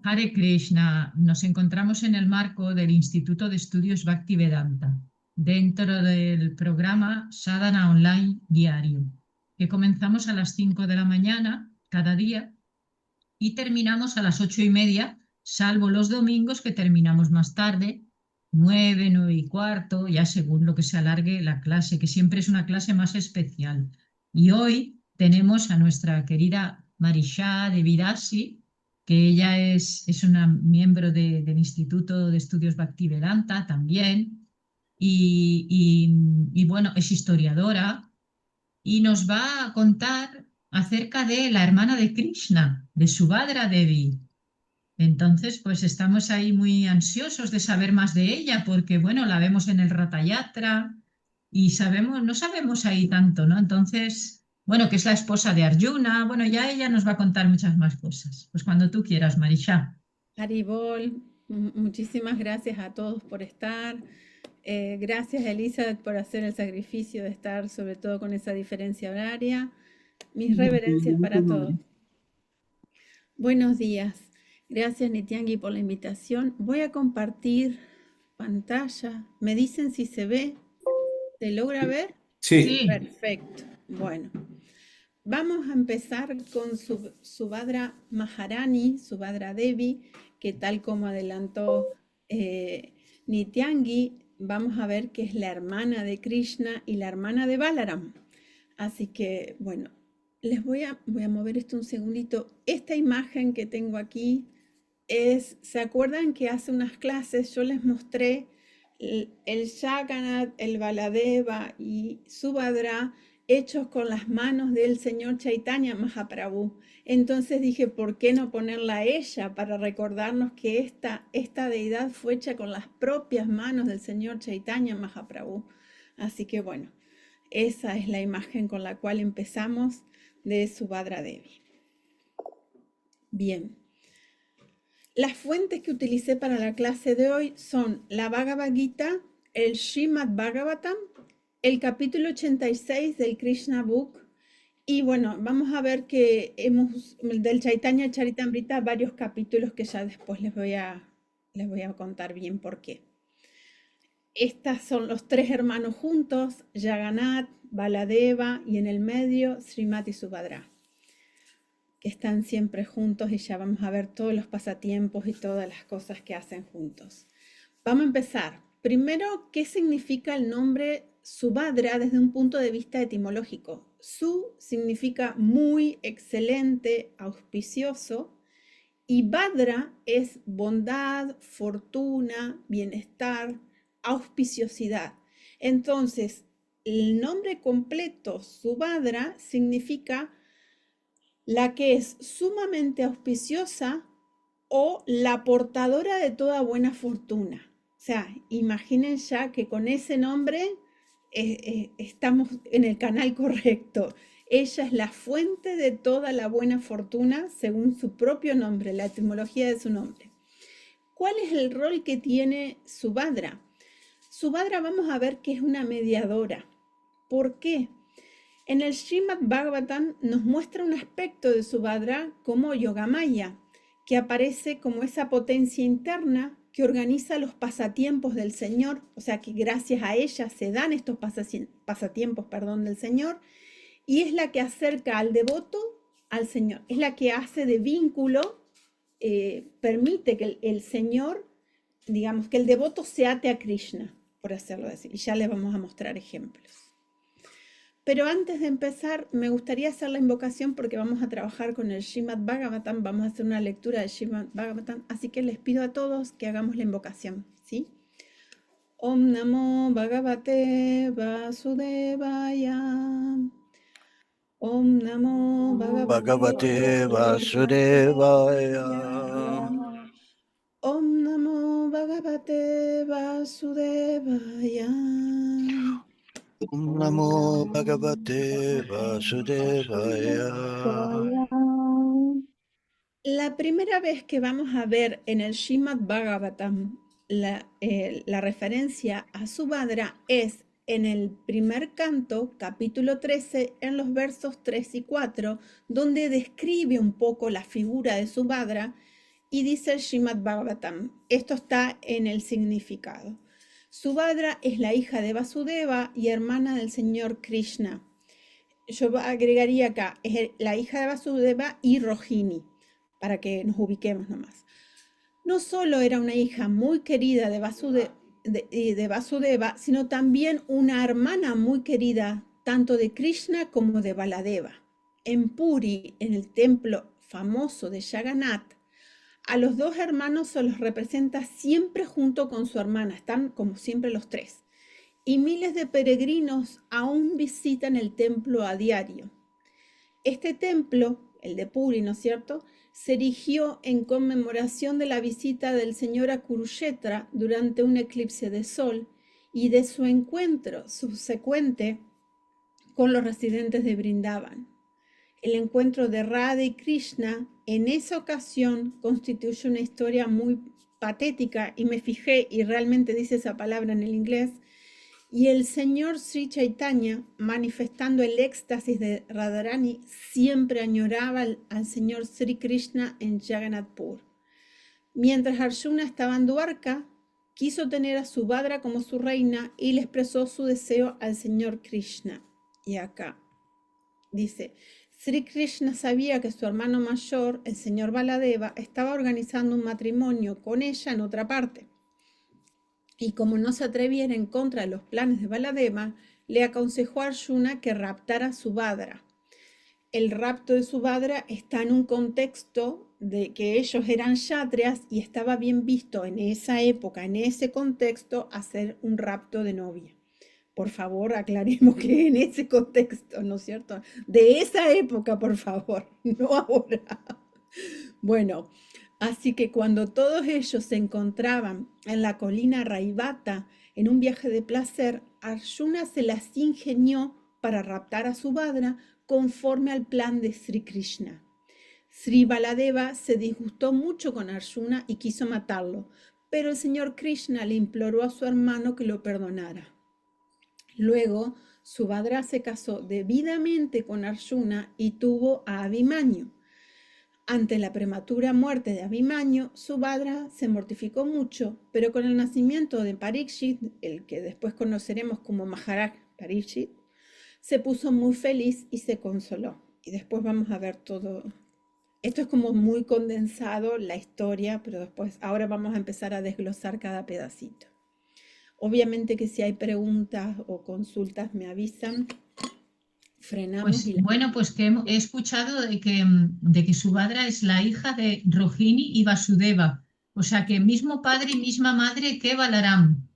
Hare Krishna, nos encontramos en el marco del Instituto de Estudios Bhaktivedanta, dentro del programa Sadhana Online Diario, que comenzamos a las 5 de la mañana cada día y terminamos a las 8:30, salvo los domingos que terminamos más tarde, 9, 9:15, ya según lo que se alargue la clase, que siempre es una clase más especial. Y hoy tenemos a nuestra querida Marisha de Vidasi, que ella es una miembro del Instituto de Estudios Bhaktivedanta también, y bueno, es historiadora y nos va a contar acerca de la hermana de Krishna, de Subhadra Devi. Entonces, pues estamos ahí muy ansiosos de saber más de ella, porque bueno, la vemos en el Ratha Yatra y sabemos, no sabemos ahí tanto, ¿no? Entonces, bueno, que es la esposa de Arjuna, bueno, ya ella nos va a contar muchas más cosas. Pues cuando tú quieras, Marisha. Haribol, muchísimas gracias a todos por estar. Gracias, Elizabeth, por hacer el sacrificio de estar, sobre todo con esa diferencia horaria. Mis reverencias para todos. Buenos días. Gracias, Nityangi, por la invitación. Voy a compartir pantalla. ¿Me dicen si se ve? ¿Se logra ver? Sí, Sí, Perfecto. Bueno, vamos a empezar con Subhadra Maharani, Subhadra Devi, que tal como adelantó Nityangi, vamos a ver que es la hermana de Krishna y la hermana de Balaram. Así que, bueno, les voy a mover esto un segundito. Esta imagen que tengo aquí ¿se acuerdan que hace unas clases yo les mostré el Jagannath, el Baladeva y Subhadra hechos con las manos del señor Chaitanya Mahaprabhu? Entonces dije, ¿por qué no ponerla a ella para recordarnos que esta deidad fue hecha con las propias manos del señor Chaitanya Mahaprabhu? Así que bueno, esa es la imagen con la cual empezamos de Subhadra Devi. Bien. Las fuentes que utilicé para la clase de hoy son la Bhagavad Gita, el Srimad Bhagavatam, el capítulo 86 del Krishna Book y bueno, vamos a ver que hemos del Chaitanya Charitamrita varios capítulos que ya después les voy a contar bien por qué. Estas son los tres hermanos juntos, Jagannath, Baladeva y en el medio Srimati Subhadra, que están siempre juntos y ya vamos a ver todos los pasatiempos y todas las cosas que hacen juntos. Vamos a empezar. Primero, ¿qué significa el nombre Subhadra desde un punto de vista etimológico? Su significa muy, excelente, auspicioso, y Bhadra es bondad, fortuna, bienestar, auspiciosidad. Entonces, el nombre completo Subhadra significa la que es sumamente auspiciosa o la portadora de toda buena fortuna. O sea, imaginen ya que con ese nombre estamos en el canal correcto. Ella es la fuente de toda la buena fortuna según su propio nombre, la etimología de su nombre. ¿Cuál es el rol que tiene Subhadra? Subhadra vamos a ver que es una mediadora. ¿Por qué? En el Srimad Bhagavatam nos muestra un aspecto de Subhadra como Yogamaya, que aparece como esa potencia interna que organiza los pasatiempos del Señor, o sea que gracias a ella se dan estos pasatiempos del Señor, y es la que acerca al devoto al Señor, es la que hace de vínculo, permite que el Señor, digamos, que el devoto se ate a Krishna, por hacerlo así, y ya les vamos a mostrar ejemplos. Pero antes de empezar, me gustaría hacer la invocación porque vamos a trabajar con el Srimad Bhagavatam, vamos a hacer una lectura del Srimad Bhagavatam, así que les pido a todos que hagamos la invocación, ¿sí? Om Namo Bhagavate Vasudevaya. Om Namo Bhagavate Vasudevaya. Om Namo Bhagavate Vasudevaya. Om Namo Bhagavate Vasudevaya. La primera vez que vamos a ver en el Srimad Bhagavatam la referencia a Subhadra es en el primer canto, capítulo 13, en los versos 3 y 4, donde describe un poco la figura de Subhadra Y dice el Srimad Bhagavatam, esto está en el significado. Subhadra es la hija de Vasudeva y hermana del señor Krishna. Yo agregaría acá, es la hija de Vasudeva y Rohini, para que nos ubiquemos nomás. No solo era una hija muy querida de Vasudeva, sino también una hermana muy querida tanto de Krishna como de Baladeva. En Puri, en el templo famoso de Jagannath, a los dos hermanos se los representa siempre junto con su hermana, están como siempre los tres. Y miles de peregrinos aún visitan el templo a diario. Este templo, el de Puri, ¿no es cierto?, se erigió en conmemoración de la visita del señor a Kurukshetra durante un eclipse de sol y de su encuentro subsecuente con los residentes de Vrindavan. El encuentro de Radha y Krishna en esa ocasión constituye una historia muy patética, y me fijé y realmente dice esa palabra en el inglés, y el señor Sri Chaitanya, manifestando el éxtasis de Radharani, siempre añoraba al señor Sri Krishna en Jagannath Pur. Mientras Arjuna estaba en Dwarka, quiso tener a Subhadra como su reina y le expresó su deseo al señor Krishna. Y acá dice, Sri Krishna sabía que su hermano mayor, el señor Baladeva, estaba organizando un matrimonio con ella en otra parte. Y como no se atreviera en contra de los planes de Baladeva, le aconsejó a Arjuna que raptara a Subhadra. El rapto de Subhadra está en un contexto de que ellos eran kshatriyas y estaba bien visto en esa época, en ese contexto, hacer un rapto de novia. Por favor, aclaremos que en ese contexto, ¿no es cierto? De esa época, por favor, no ahora. Bueno, así que cuando todos ellos se encontraban en la colina Raivata en un viaje de placer, Arjuna se las ingenió para raptar a Subhadra conforme al plan de Sri Krishna. Sri Baladeva se disgustó mucho con Arjuna y quiso matarlo, pero el señor Krishna le imploró a su hermano que lo perdonara. Luego, Subhadra se casó debidamente con Arjuna y tuvo a Abhimanyu. Ante la prematura muerte de Abhimanyu, Subhadra se mortificó mucho, pero con el nacimiento de Parikshit, el que después conoceremos como Maharaj Parikshit, se puso muy feliz y se consoló. Y después vamos a ver todo. Esto es como muy condensado la historia, pero después, ahora vamos a empezar a desglosar cada pedacito. Obviamente que si hay preguntas o consultas me avisan. Frenamos. Pues bueno, pues que he escuchado de que Subhadra es la hija de Rohini y Vasudeva, o sea que mismo padre y misma madre que Balaram,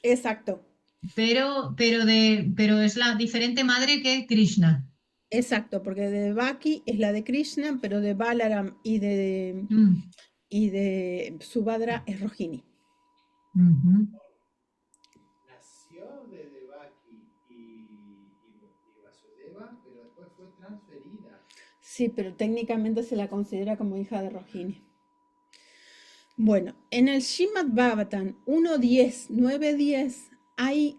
Exacto, pero es la diferente madre que Krishna. exacto, porque de Devaki es la de Krishna, pero de Balaram y de Subhadra es Rohini. Ujú. Nació de Devaki y Vasudeva, pero después fue transferida. Sí, pero técnicamente se la considera como hija de Rohini. Bueno, en el Srimad Bhagavatam 1.10, 9.10 hay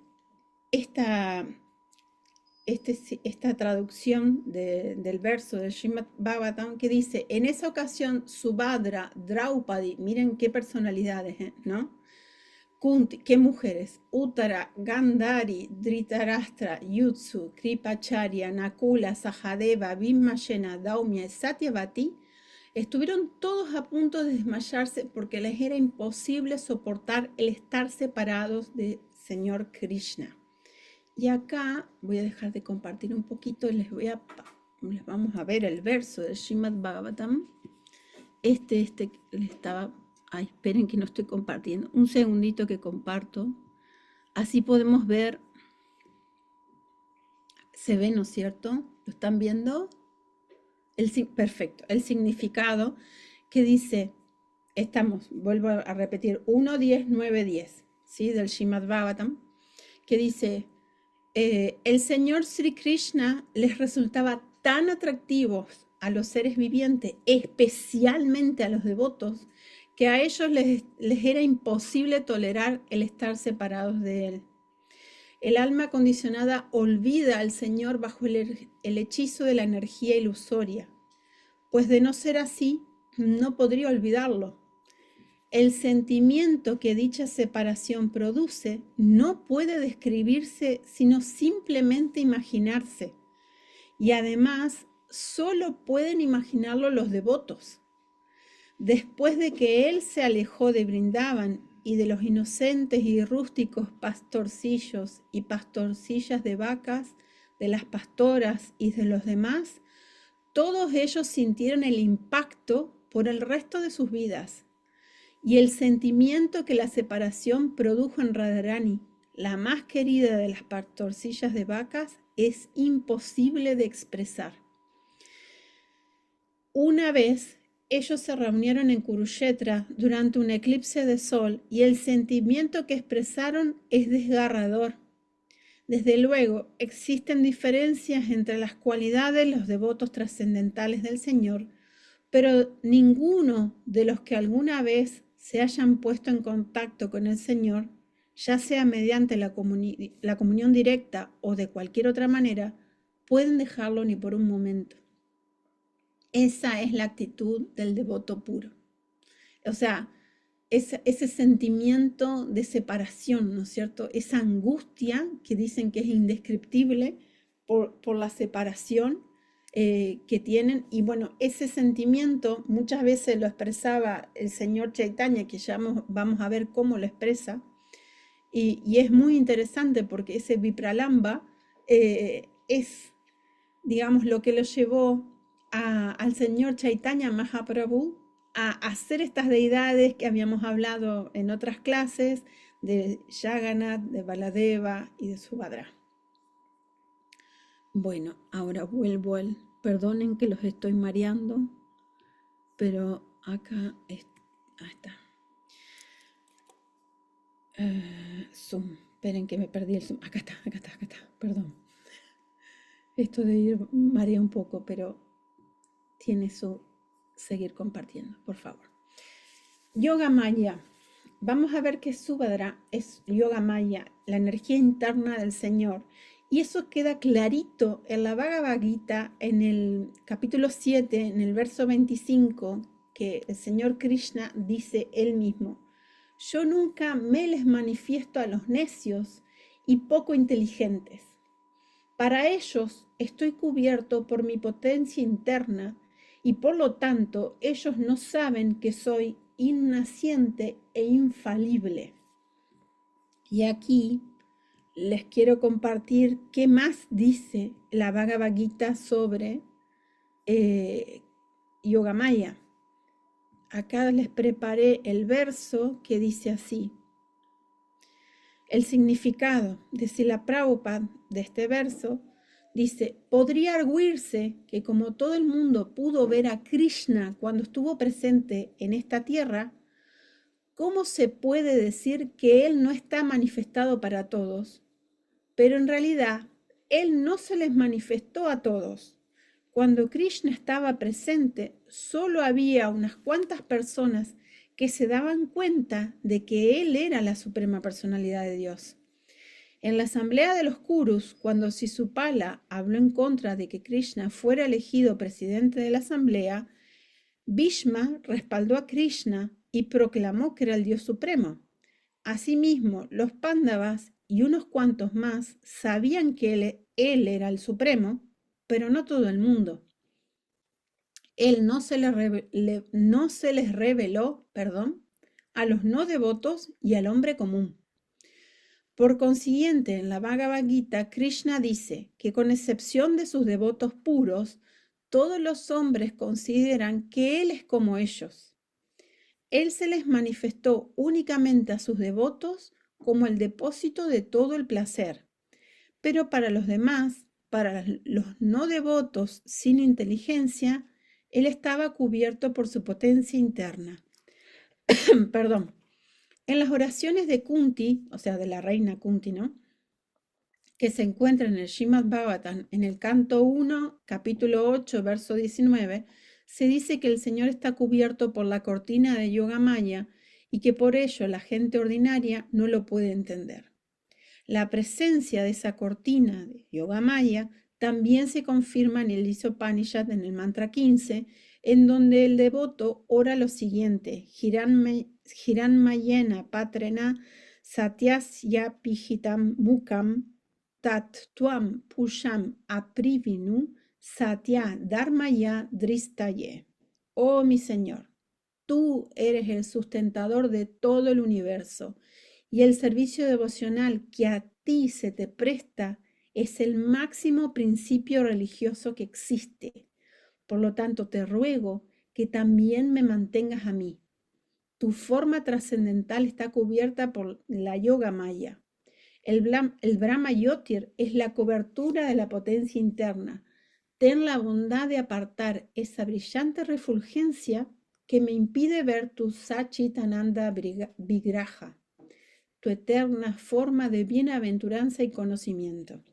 esta traducción del verso del Srimad Bhagavatam que dice, en esa ocasión Subhadra, Draupadi, miren qué personalidades, ¿no? Kunti, qué mujeres, Uttara, Gandhari, Dhritarashtra, Yutsu, Kripacharya, Nakula, Sahadeva, Bhimashena, Daumya y Satyavati estuvieron todos a punto de desmayarse porque les era imposible soportar el estar separados del Señor Krishna. Y acá voy a dejar de compartir un poquito y les vamos a ver el verso del Srimad Bhagavatam. Ay, esperen que no estoy compartiendo. Un segundito que comparto. Así podemos ver. ¿Se ve, no es cierto? ¿Lo están viendo? Perfecto. El significado que dice, vuelvo a repetir, 1.10, 9.10, ¿sí? Del Srimad Bhagavatam, que dice, el Señor Sri Krishna les resultaba tan atractivos a los seres vivientes, especialmente a los devotos, que a ellos les era imposible tolerar el estar separados de Él. El alma condicionada olvida al Señor bajo el hechizo de la energía ilusoria, pues de no ser así, no podría olvidarlo. El sentimiento que dicha separación produce no puede describirse sino simplemente imaginarse. Y además, solo pueden imaginarlo los devotos. Después de que él se alejó de Brindavan y de los inocentes y rústicos pastorcillos y pastorcillas de vacas, de las pastoras y de los demás, todos ellos sintieron el impacto por el resto de sus vidas. Y el sentimiento que la separación produjo en Radharani, la más querida de las pastorcillas de vacas, es imposible de expresar. Una vez, ellos se reunieron en Kurukshetra durante un eclipse de sol y el sentimiento que expresaron es desgarrador. Desde luego, existen diferencias entre las cualidades de los devotos trascendentales del Señor, pero ninguno de los que alguna vez se hayan puesto en contacto con el Señor, ya sea mediante la comunión directa o de cualquier otra manera, pueden dejarlo ni por un momento. Esa es la actitud del devoto puro. O sea, ese sentimiento de separación, ¿no es cierto? Esa angustia que dicen que es indescriptible por la separación que tienen. Y bueno, ese sentimiento muchas veces lo expresaba el señor Chaitanya, que ya vamos a ver cómo lo expresa. Y es muy interesante porque ese Vipralamba es, digamos, lo que lo llevó al señor Chaitanya Mahaprabhu a hacer estas deidades que habíamos hablado en otras clases, de Jagannath, de Baladeva y de Subhadra. Bueno, ahora vuelvo perdonen que los estoy mareando, pero acá está. Zoom, esperen que me perdí el zoom. Acá está, perdón. Esto de ir marea un poco, pero tiene su seguir compartiendo, por favor. Yoga Maya. Vamos a ver que Subhadra es Yoga Maya, la energía interna del Señor. Y eso queda clarito en la Bhagavad Gita, en el capítulo 7, en el verso 25, que el Señor Krishna dice él mismo: yo nunca me les manifiesto a los necios y poco inteligentes. Para ellos estoy cubierto por mi potencia interna y por lo tanto ellos no saben que soy innaciente e infalible. Y aquí les quiero compartir qué más dice la Bhagavad Gita sobre Yogamaya. Acá les preparé el verso que dice así. El significado de Srila Prabhupada de este verso dice: podría arguirse que como todo el mundo pudo ver a Krishna cuando estuvo presente en esta tierra, ¿cómo se puede decir que él no está manifestado para todos? Pero en realidad, él no se les manifestó a todos. Cuando Krishna estaba presente, solo había unas cuantas personas que se daban cuenta de que él era la suprema personalidad de Dios. En la asamblea de los Kurus, cuando Sisupala habló en contra de que Krishna fuera elegido presidente de la asamblea, Bhishma respaldó a Krishna y proclamó que era el Dios supremo. Asimismo, los Pándavas y unos cuantos más sabían que él era el supremo, pero no todo el mundo. Él no se les reveló, a los no devotos y al hombre común. Por consiguiente, en la Bhagavad Gita, Krishna dice que con excepción de sus devotos puros, todos los hombres consideran que él es como ellos. Él se les manifestó únicamente a sus devotos como el depósito de todo el placer. Pero para los demás, para los no devotos sin inteligencia, él estaba cubierto por su potencia interna. Perdón. En las oraciones de Kunti, o sea, de la reina Kunti, ¿no?, que se encuentran en el Srimad Bhagavatam, en el canto 1, capítulo 8, verso 19, se dice que el Señor está cubierto por la cortina de Yogamaya y que por ello la gente ordinaria no lo puede entender. La presencia de esa cortina de Yogamaya también se confirma en el Isopanishad, en el mantra 15, en donde el devoto ora lo siguiente: Hiranmaya Hiranmayena Patrena Satyasya Pihitam Mukam Tat Tuam Pusham Aprivinu Satya Dharmaya Dristaye. Oh mi Señor, tú eres el sustentador de todo el universo y el servicio devocional que a ti se te presta es el máximo principio religioso que existe. Por lo tanto, te ruego que también me mantengas a mí. Tu forma trascendental está cubierta por la yoga maya. El Brahma Yotir es la cobertura de la potencia interna. Ten la bondad de apartar esa brillante refulgencia que me impide ver tu Sachitananda Vigraha, tu eterna forma de bienaventuranza y conocimiento.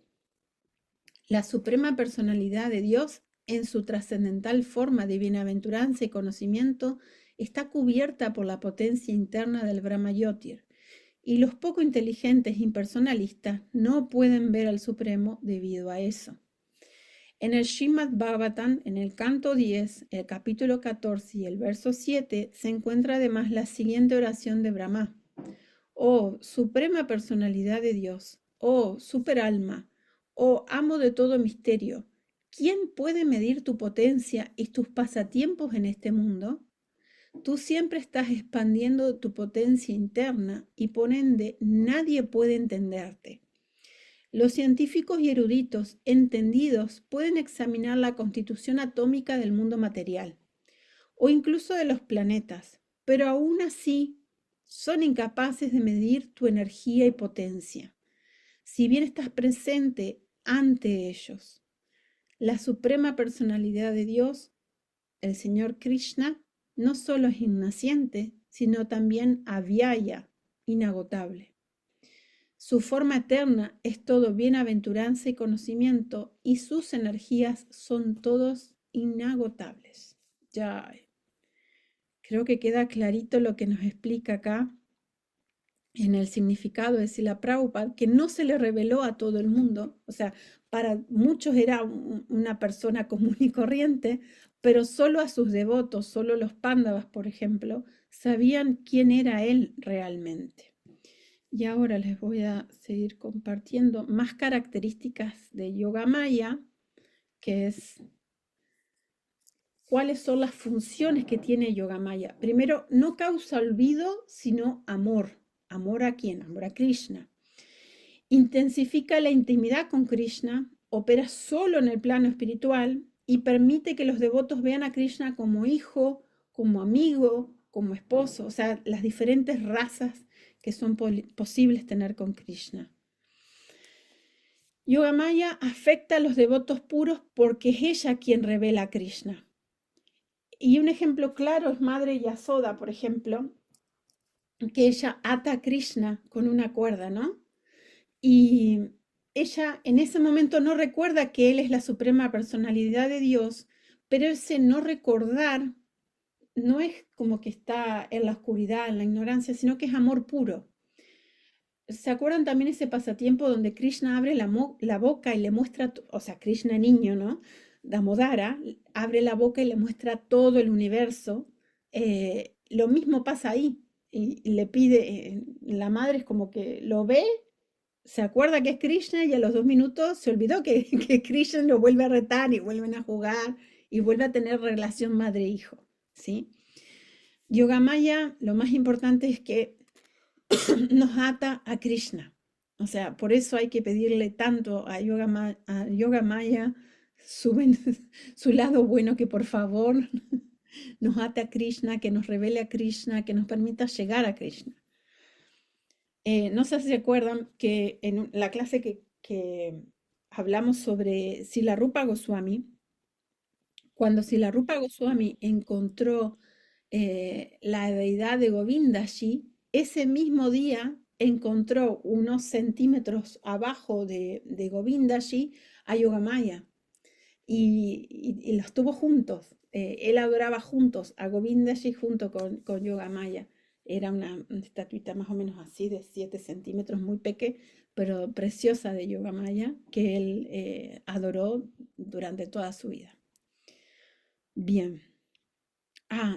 La suprema personalidad de Dios, en su trascendental forma de bienaventuranza y conocimiento, está cubierta por la potencia interna del Brahma Yotir, y los poco inteligentes impersonalistas no pueden ver al Supremo debido a eso. En el Srimad Bhagavatam, en el canto 10, el capítulo 14 y el verso 7, se encuentra además la siguiente oración de Brahma. Oh suprema personalidad de Dios, oh superalma, oh amo de todo misterio, ¿quién puede medir tu potencia y tus pasatiempos en este mundo? Tú siempre estás expandiendo tu potencia interna y por ende nadie puede entenderte. Los científicos y eruditos entendidos pueden examinar la constitución atómica del mundo material o incluso de los planetas, pero aún así son incapaces de medir tu energía y potencia, si bien estás presente ante ellos. La suprema personalidad de Dios, el Señor Krishna, no solo es innaciente, sino también avyaya, inagotable. Su forma eterna es todo bienaventuranza y conocimiento, y sus energías son todos inagotables. Ya, creo que queda clarito lo que nos explica acá en el significado de Srila Prabhupada, que no se le reveló a todo el mundo, o sea, para muchos era una persona común y corriente, pero solo a sus devotos, solo los pándavas, por ejemplo, sabían quién era él realmente. Y ahora les voy a seguir compartiendo más características de Yoga Maya, que es cuáles son las funciones que tiene Yoga Maya. Primero, no causa olvido, sino amor. ¿Amor a quién? Amor a Krishna. Intensifica la intimidad con Krishna, opera solo en el plano espiritual y permite que los devotos vean a Krishna como hijo, como amigo, como esposo, o sea, las diferentes razas que son posibles tener con Krishna. Yoga Maya afecta a los devotos puros porque es ella quien revela a Krishna. Y un ejemplo claro es Madre Yasoda, por ejemplo, que ella ata a Krishna con una cuerda, ¿no? Y ella en ese momento no recuerda que él es la suprema personalidad de Dios, pero ese no recordar no es como que está en la oscuridad, en la ignorancia, sino que es amor puro. ¿Se acuerdan también ese pasatiempo donde Krishna abre la boca y le muestra, o sea, Krishna niño, ¿no? Damodara abre la boca y le muestra todo el universo. Lo mismo pasa ahí. Y le pide, la madre es como que lo ve, se acuerda que es Krishna y a los 2 minutos se olvidó que Krishna lo vuelve a retar y vuelven a jugar y vuelve a tener relación madre-hijo, ¿sí? Yoga Maya, lo más importante es que nos ata a Krishna. O sea, por eso hay que pedirle tanto a Yoga Maya su lado bueno, que por favor nos ate a Krishna, que nos revele a Krishna, que nos permita llegar a Krishna. No sé si se acuerdan que en la clase que hablamos sobre Srila Goswami, cuando Srila Goswami encontró la deidad de Govindaji, ese mismo día encontró unos centímetros abajo de Govindaji a Yoga Maya y los tuvo juntos. Él adoraba juntos a Govindaji junto con Yoga Maya. Era una estatuita más o menos así de 7 centímetros, muy pequeña, pero preciosa de Yoga Maya, que él adoró durante toda su vida. Bien.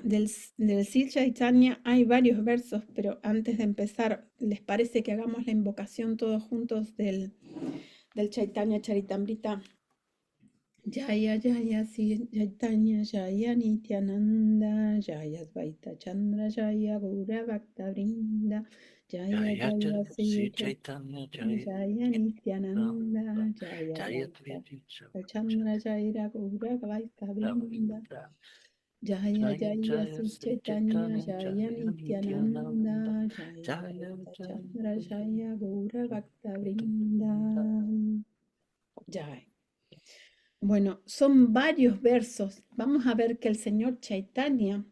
Del Sri Chaitanya hay varios versos, pero antes de empezar, ¿les parece que hagamos la invocación todos juntos del Chaitanya Charitamrita? Jaya Jaya Sri Chaitanya Jaya Nityananda Jaya Dvaita Chandra Jaya Gaura Bhakta Vrinda Jaya Jaya Jaya Sri Sri Chaitanya Jaya Nityananda Jaya Jaya Dvaita Chandra Jaya Gaura Bhakta Vrinda Jaya Jaya Sri Chaitanya Jaya Nityananda Jaya Dvaita Chandra Jaya Gaura Bhakta Vrinda Jaya. Bueno, son varios versos. Vamos a ver que el señor Chaitanya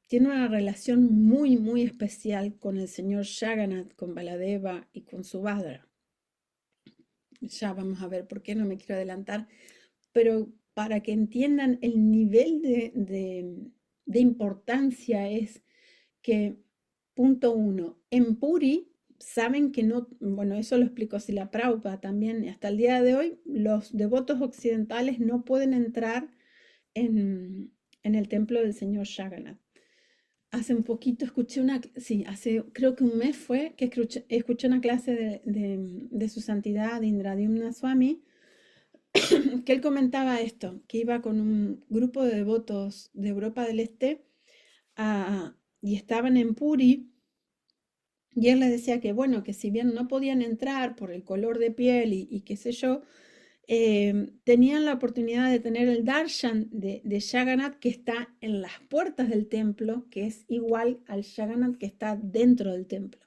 tiene una relación muy, muy especial con el señor Jagannath, con Baladeva y con Subhadra. Ya vamos a ver por qué, no me quiero adelantar, pero para que entiendan el nivel de importancia es que, punto uno, en Puri saben que no, bueno, eso lo explicó Srila Prabhupada también, hasta el día de hoy los devotos occidentales no pueden entrar en el templo del señor Jagannath. Hace un poquito escuché hace creo que un mes fue que escuché una clase de su santidad Indradyumna Swami, que él comentaba esto, que iba con un grupo de devotos de Europa del Este y estaban en Puri. Y él les decía que, bueno, que si bien no podían entrar por el color de piel y qué sé yo, tenían la oportunidad de tener el darshan de Jagannath que está en las puertas del templo, que es igual al Jagannath que está dentro del templo.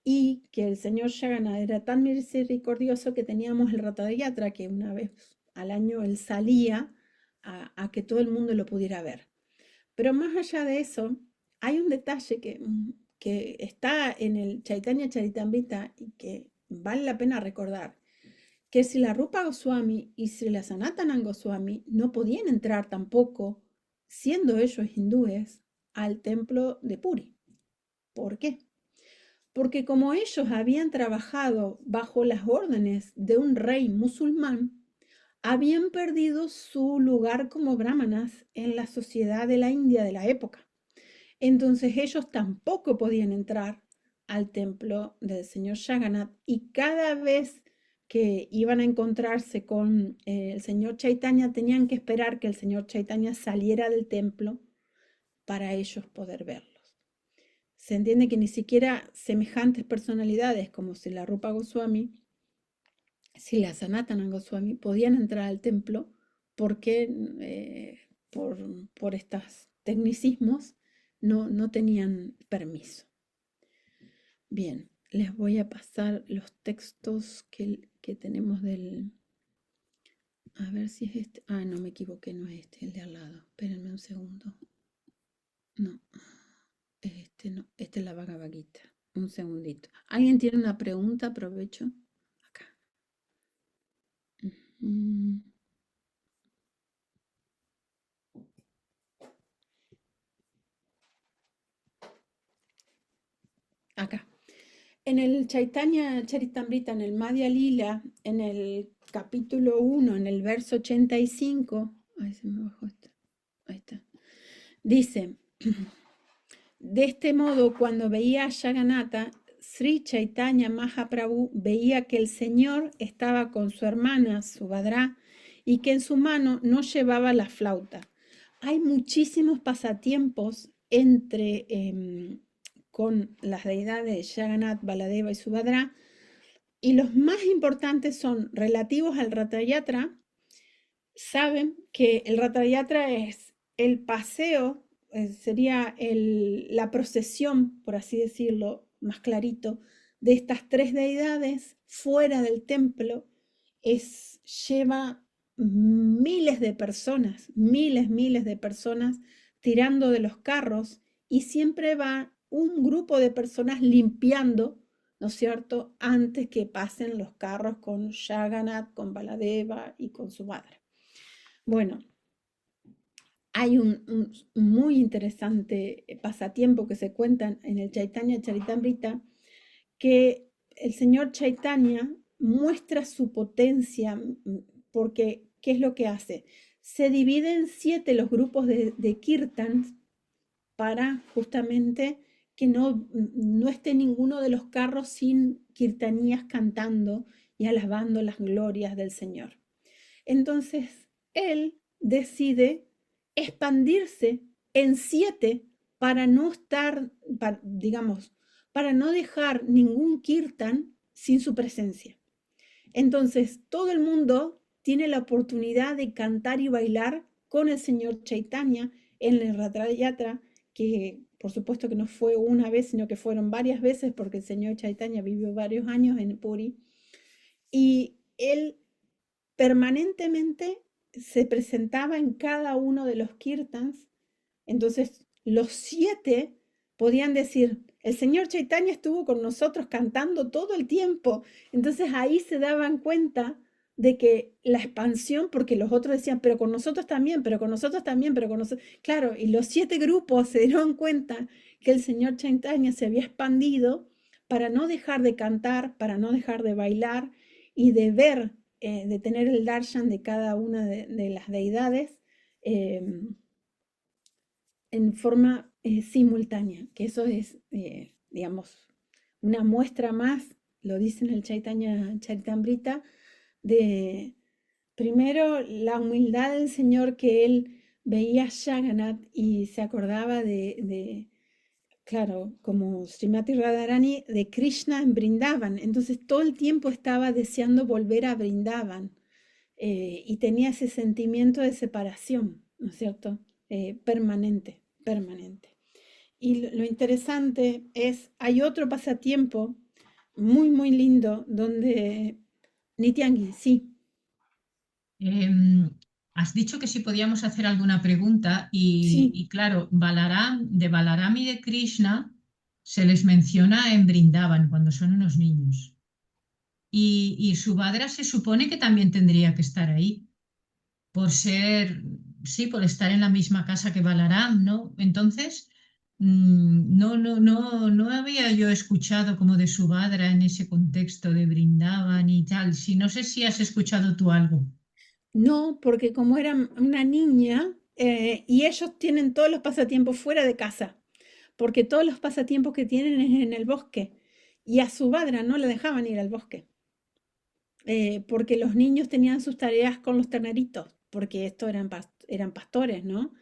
Y que el señor Jagannath era tan misericordioso que teníamos el Ratha-yatra, que una vez al año él salía a que todo el mundo lo pudiera ver. Pero más allá de eso, hay un detalle que está en el Chaitanya Charitamrita y que vale la pena recordar, que Srila Rupa Goswami y Srila Sanatana Goswami no podían entrar tampoco, siendo ellos hindúes, al templo de Puri. ¿Por qué? Porque como ellos habían trabajado bajo las órdenes de un rey musulmán, habían perdido su lugar como brahmanas en la sociedad de la India de la época. Entonces ellos tampoco podían entrar al templo del señor Jagannath y cada vez que iban a encontrarse con el señor Chaitanya tenían que esperar que el señor Chaitanya saliera del templo para ellos poder verlos. Se entiende que ni siquiera semejantes personalidades como Srila Rupa Goswami, Srila Sanatana Goswami podían entrar al templo porque por estos tecnicismos no tenían permiso. Bien, les voy a pasar los textos que tenemos del... A ver si es este. Ah, no, me equivoqué, no es este, el de al lado. Espérenme un segundo. No, este no, este es la Bhagavad Gita. Un segundito. ¿Alguien tiene una pregunta? Aprovecho. Acá. Acá. En el Chaitanya Charitamrita, en el Madhya Lila, en el capítulo 1, en el verso 85, ahí se me bajó esto, ahí está, dice, de este modo, cuando veía a Jagannatha, Sri Chaitanya Mahaprabhu veía que el Señor estaba con su hermana Subhadra y que en su mano no llevaba la flauta. Hay muchísimos pasatiempos con las deidades Jagannath, Baladeva y Subhadra, y los más importantes son relativos al Ratha-yatra. Saben que el Ratha-yatra es el paseo, sería la procesión, por así decirlo, más clarito, de estas tres deidades fuera del templo. Lleva miles de personas, miles de personas tirando de los carros y siempre va un grupo de personas limpiando, ¿no es cierto?, antes que pasen los carros con Jagannath, con Baladeva y con Subhadra. Bueno, hay un muy interesante pasatiempo que se cuenta en el Chaitanya Charitamrita, que el señor Chaitanya muestra su potencia porque, ¿qué es lo que hace? Se divide en 7 los grupos de kirtans para justamente que no esté ninguno de los carros sin kirtanías cantando y alabando las glorias del Señor. Entonces, él decide expandirse en 7 para no estar, digamos, para no dejar ningún kirtan sin su presencia. Entonces, todo el mundo tiene la oportunidad de cantar y bailar con el Señor Chaitanya en el Ratha Yatra, que por supuesto que no fue una vez, sino que fueron varias veces, porque el Señor Chaitanya vivió varios años en Puri. Y él permanentemente se presentaba en cada uno de los kirtans. Entonces, los 7 podían decir, el Señor Chaitanya estuvo con nosotros cantando todo el tiempo. Entonces ahí se daban cuenta de que la expansión, porque los otros decían, pero con nosotros también, pero con nosotros también, pero con nosotros. Claro, y los 7 grupos se dieron cuenta que el Señor Chaitanya se había expandido para no dejar de cantar, para no dejar de bailar y de ver, de tener el darshan de cada una de las deidades en forma simultánea, que eso es, digamos, una muestra más, lo dice en el Chaitanya Charitamrita, de primero la humildad del Señor, que él veía a Jagannath y se acordaba claro, como Srimati Radharani, de Krishna en Brindavan. Entonces todo el tiempo estaba deseando volver a Brindavan y tenía ese sentimiento de separación, ¿no es cierto? Permanente. Y lo interesante es, hay otro pasatiempo muy, muy lindo donde Nityangi, sí. Has dicho que si podíamos hacer alguna pregunta y claro, de Balaram y de Krishna se les menciona en Brindavan cuando son unos niños. Y Subhadra se supone que también tendría que estar ahí, por ser, sí, por estar en la misma casa que Balaram, ¿no? Entonces, no había yo escuchado como de Subhadra en ese contexto de Brindavan y tal. Si no sé si has escuchado tú algo. No, porque como era una niña y ellos tienen todos los pasatiempos fuera de casa, porque todos los pasatiempos que tienen es en el bosque y a Subhadra no le dejaban ir al bosque. Porque los niños tenían sus tareas con los terneritos, porque estos eran pastores, ¿no?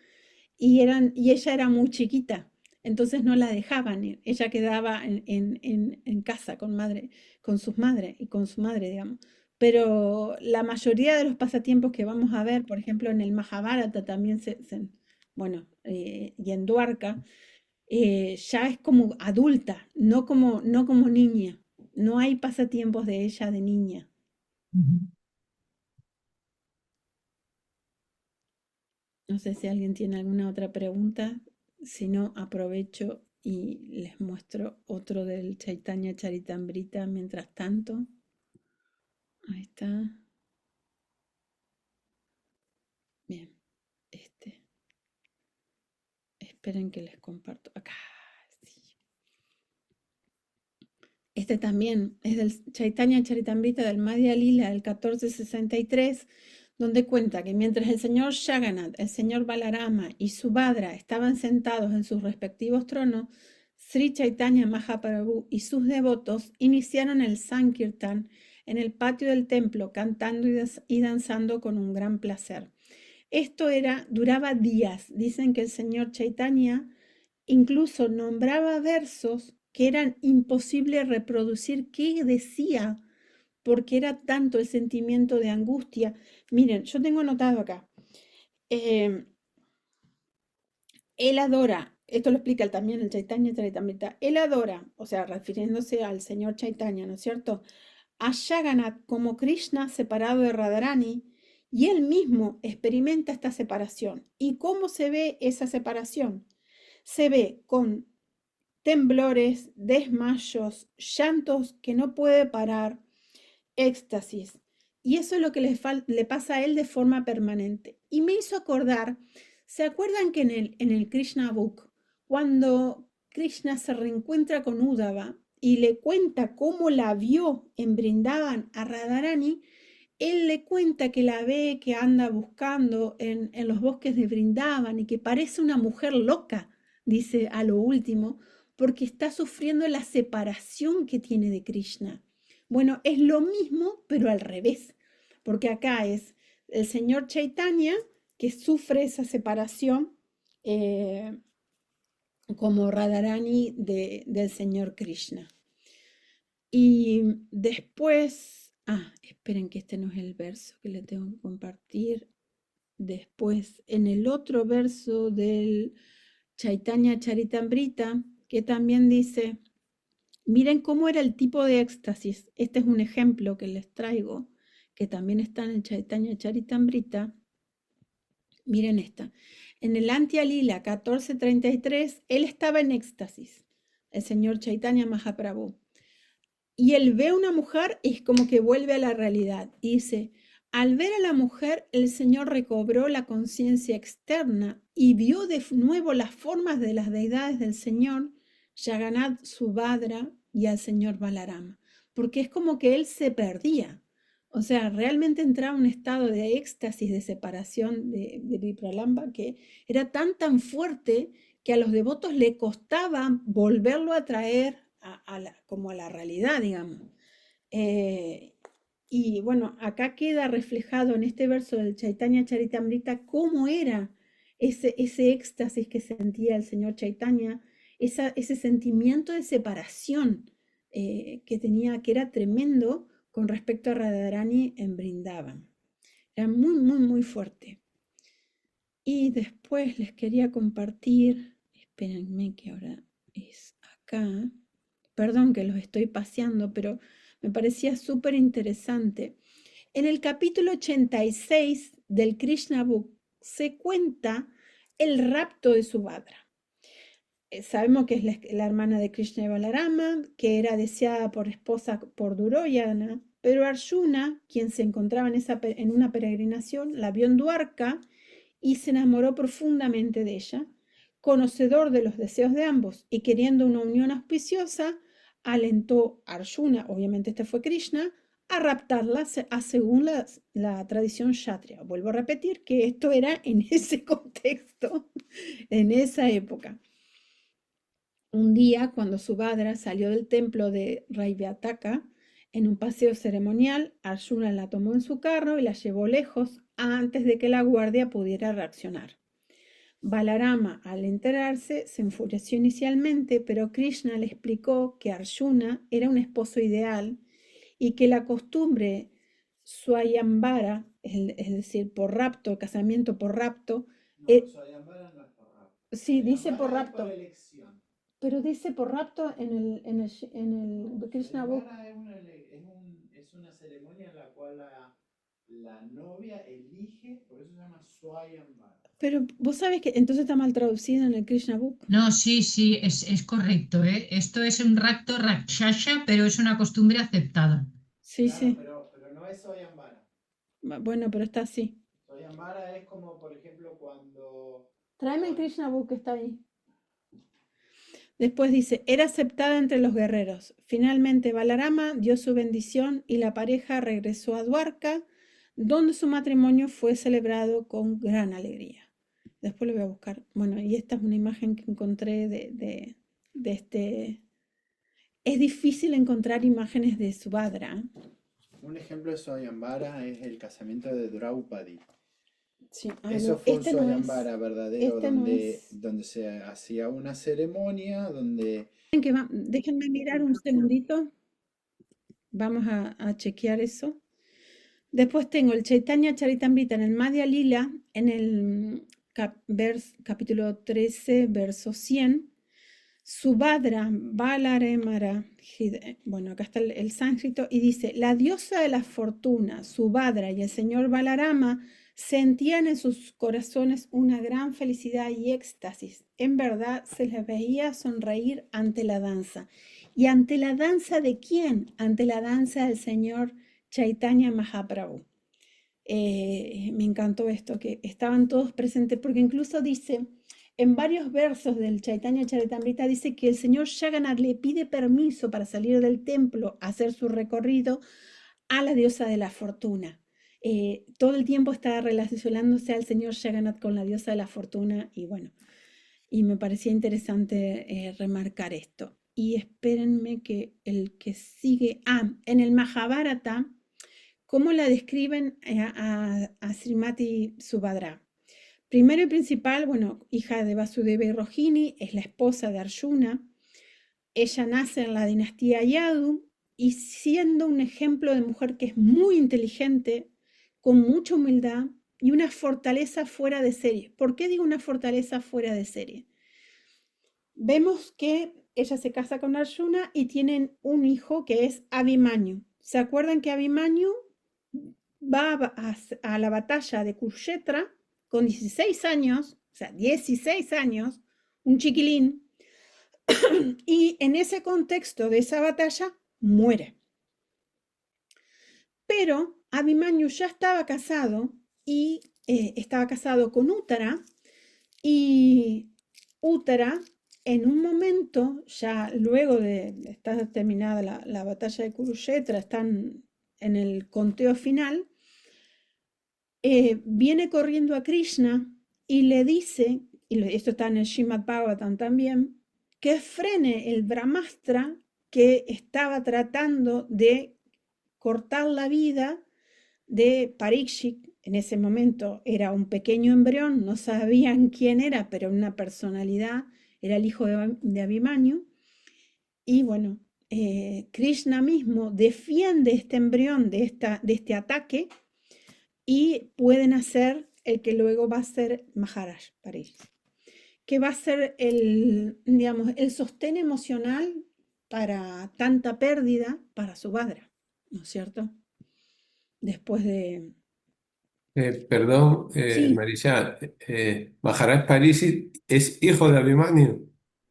Y ella era muy chiquita, entonces no la dejaban ir. Ella quedaba en casa con sus madres y con su madre, digamos. Pero la mayoría de los pasatiempos que vamos a ver, por ejemplo, en el Mahabharata también bueno, y en Dwarka, ya es como adulta, no como niña. No hay pasatiempos de ella de niña. No sé si alguien tiene alguna otra pregunta. Si no, aprovecho y les muestro otro del Chaitanya Charitamrita mientras tanto. Ahí está. Bien, esperen que les comparto. Acá, sí. Este también es del Chaitanya Charitamrita del Madhya Lila del 1463, donde cuenta que mientras el señor Jagannath, el señor Balarama y Subhadra estaban sentados en sus respectivos tronos, Sri Chaitanya Mahaprabhu y sus devotos iniciaron el Sankirtan en el patio del templo, cantando y danzando con un gran placer. Esto duraba días. Dicen que el señor Chaitanya incluso nombraba versos que eran imposible reproducir qué decía, porque era tanto el sentimiento de angustia. Miren, yo tengo anotado acá. Él adora, esto lo explica también el Chaitanya Charitamrita, él adora, o sea, refiriéndose al señor Chaitanya, ¿no es cierto?, a Jagannath como Krishna separado de Radharani, y él mismo experimenta esta separación. ¿Y cómo se ve esa separación? Se ve con temblores, desmayos, llantos que no puede parar, éxtasis. Y eso es lo que le pasa a él de forma permanente. Y me hizo acordar, ¿se acuerdan que en el Krishna Book, cuando Krishna se reencuentra con Uddhava y le cuenta cómo la vio en Brindavan a Radharani, él le cuenta que la ve, que anda buscando en los bosques de Brindavan y que parece una mujer loca, dice a lo último, porque está sufriendo la separación que tiene de Krishna. Bueno, es lo mismo, pero al revés, porque acá es el señor Chaitanya que sufre esa separación como Radharani del señor Krishna. Y después, esperen que este no es el verso que le tengo que compartir. Después, en el otro verso del Chaitanya Charitamrita, que también dice, miren cómo era el tipo de éxtasis. Este es un ejemplo que les traigo, que también está en el Chaitanya Charitamrita. Miren esta. En el Antya Lila 1433, él estaba en éxtasis, el señor Chaitanya Mahaprabhu. Y él ve a una mujer y es como que vuelve a la realidad. Y dice, al ver a la mujer, el Señor recobró la conciencia externa y vio de nuevo las formas de las deidades del Señor, Jagannath, Subhadra y al Señor Balarama. Porque es como que él se perdía. O sea, realmente entraba en un estado de éxtasis, de separación de Vipralamba, que era tan fuerte que a los devotos le costaba volverlo a traer como a la realidad, digamos. Y bueno, acá queda reflejado en este verso del Chaitanya Charitamrita cómo era ese éxtasis que sentía el señor Chaitanya, ese sentimiento de separación que tenía, que era tremendo con respecto a Radharani en Brindavan. Era muy fuerte. Y después les quería compartir, espérenme que ahora es acá, perdón que los estoy paseando, pero me parecía súper interesante. En el capítulo 86 del Krishna Book se cuenta el rapto de Subhadra. Sabemos que es la hermana de Krishna y Balarama, que era deseada por esposa por Duryodhana, pero Arjuna, quien se encontraba en una peregrinación, la vio en Dwarka y se enamoró profundamente de ella. Conocedor de los deseos de ambos y queriendo una unión auspiciosa, alentó a Arjuna, obviamente este fue Krishna, a raptarla según la tradición kshatriya. Vuelvo a repetir que esto era en ese contexto, en esa época. Un día, cuando Subhadra salió del templo de Raivyataka, en un paseo ceremonial, Arjuna la tomó en su carro y la llevó lejos antes de que la guardia pudiera reaccionar. Balarama, al enterarse, se enfureció inicialmente, pero Krishna le explicó que Arjuna era un esposo ideal y que la costumbre Swayambara, es decir, por rapto, casamiento por rapto, No, Swayambara no es por rapto. sí, dice por Swayambara es rapto, por elección. pero dice por rapto en el Krishna Book. Swayambara es una ceremonia en la cual la novia elige, por eso se llama Swayambara. Pero vos sabés que entonces está mal traducido en el Krishna Book. No, sí, es correcto, ¿eh? Esto es un rapto rakshasha, pero es una costumbre aceptada. Sí, Claro, sí. pero no es Swayambara. Bueno, pero está así. Swayambara es como, por ejemplo, cuando... Tráeme el Krishna Book que está ahí. Después dice, era aceptada entre los guerreros. Finalmente Balarama dio su bendición y la pareja regresó a Dwarka, donde su matrimonio fue celebrado con gran alegría. Después lo voy a buscar. Bueno, y esta es una imagen que encontré de este... Es difícil encontrar imágenes de Subhadra. Un ejemplo de Swayambara es el casamiento de Draupadi. Sí. Eso No, fue este un no es. Swayambara verdadero, Este no es. donde se hacía una ceremonia, donde... Déjenme mirar un segundito. Vamos a chequear eso. Después tengo el Chaitanya Charitamrita en el Madhya Lila, en el capítulo 13, verso 100. Subhadra Balaremara. Bueno, acá está el sánscrito y dice, la diosa de la fortuna, Subhadra y el señor Balarama sentían en sus corazones una gran felicidad y éxtasis. En verdad se les veía sonreír ante la danza. ¿Y ante la danza de quién? Ante la danza del señor Chaitanya Mahaprabhu. Me encantó esto, que estaban todos presentes, porque incluso dice, en varios versos del Chaitanya Charitamrita, dice que el señor Jagannath le pide permiso para salir del templo a hacer su recorrido a la diosa de la fortuna. Todo el tiempo está relacionándose al señor Jagannath con la diosa de la fortuna y bueno. y me parecía interesante remarcar esto. Y espérenme que el que sigue, en el Mahabharata, ¿cómo la describen a Srimati Subhadra? Primero y principal, bueno, hija de Vasudeva y Rohini, es la esposa de Arjuna. Ella nace en la dinastía Yadu y siendo un ejemplo de mujer que es muy inteligente, con mucha humildad y una fortaleza fuera de serie. ¿Por qué digo una fortaleza fuera de serie? Vemos que ella se casa con Arjuna y tienen un hijo que es Abhimanyu. ¿Se acuerdan que Abhimanyu va a la batalla de Kurukshetra con 16 años, o sea, 16 años, un chiquilín, y en ese contexto de esa batalla muere? Pero Abhimanyu ya estaba casado y estaba casado con Uttara, y Uttara en un momento, ya luego de estar terminada la batalla de Kurukshetra, están en el conteo final, viene corriendo a Krishna y le dice, y esto está en el Srimad Bhagavatam también, que frene el Brahmastra que estaba tratando de cortar la vida de Parikshit. En ese momento era un pequeño embrión, no sabían quién era, pero una personalidad, era el hijo de Abhimanyu. Y bueno, Krishna mismo defiende este embrión de este ataque y puede nacer el que luego va a ser Maharaj Parikshit, que va a ser digamos, el sostén emocional para tanta pérdida para Subhadra, ¿no es cierto? Después de... Perdón, Sí, Marisa, Maharaj Pariksit es hijo de Abhimanyu.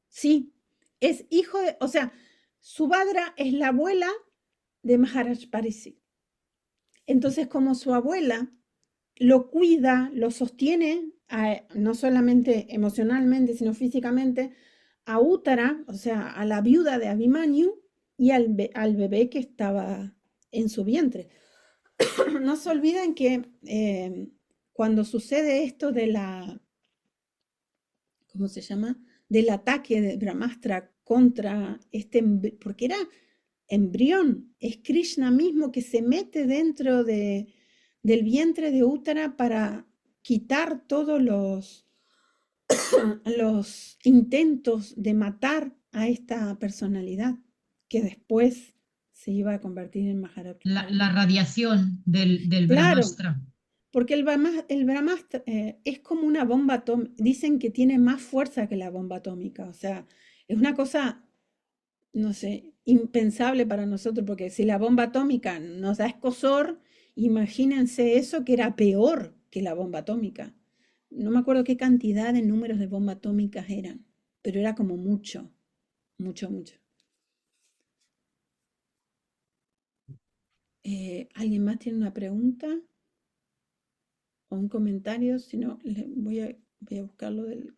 sí, es hijo de... O sea, Subhadra es la abuela de Maharaj Pariksit. Entonces, como su abuela lo cuida, lo sostiene, no solamente emocionalmente, sino físicamente, a Uttara, o sea, a la viuda de Abhimanyu y al bebé que estaba en su vientre. No se olviden que cuando sucede esto de ¿cómo se llama? Del ataque de Brahmastra contra porque era embrión, es Krishna mismo que se mete dentro del vientre de Uttara para quitar todos los intentos de matar a esta personalidad que después se iba a convertir en Maharaj. La radiación del Claro, Brahmastra. porque el Brahmastra es como una bomba atómica. Dicen que tiene más fuerza que la bomba atómica. O sea, es una cosa, no sé, impensable para nosotros, porque si la bomba atómica nos da escozor, imagínense eso que era peor que la bomba atómica. No me acuerdo qué cantidad de números de bombas atómicas eran, pero era como mucho, mucho, mucho. ¿Alguien más tiene una pregunta o un comentario? Si no, voy a buscarlo del...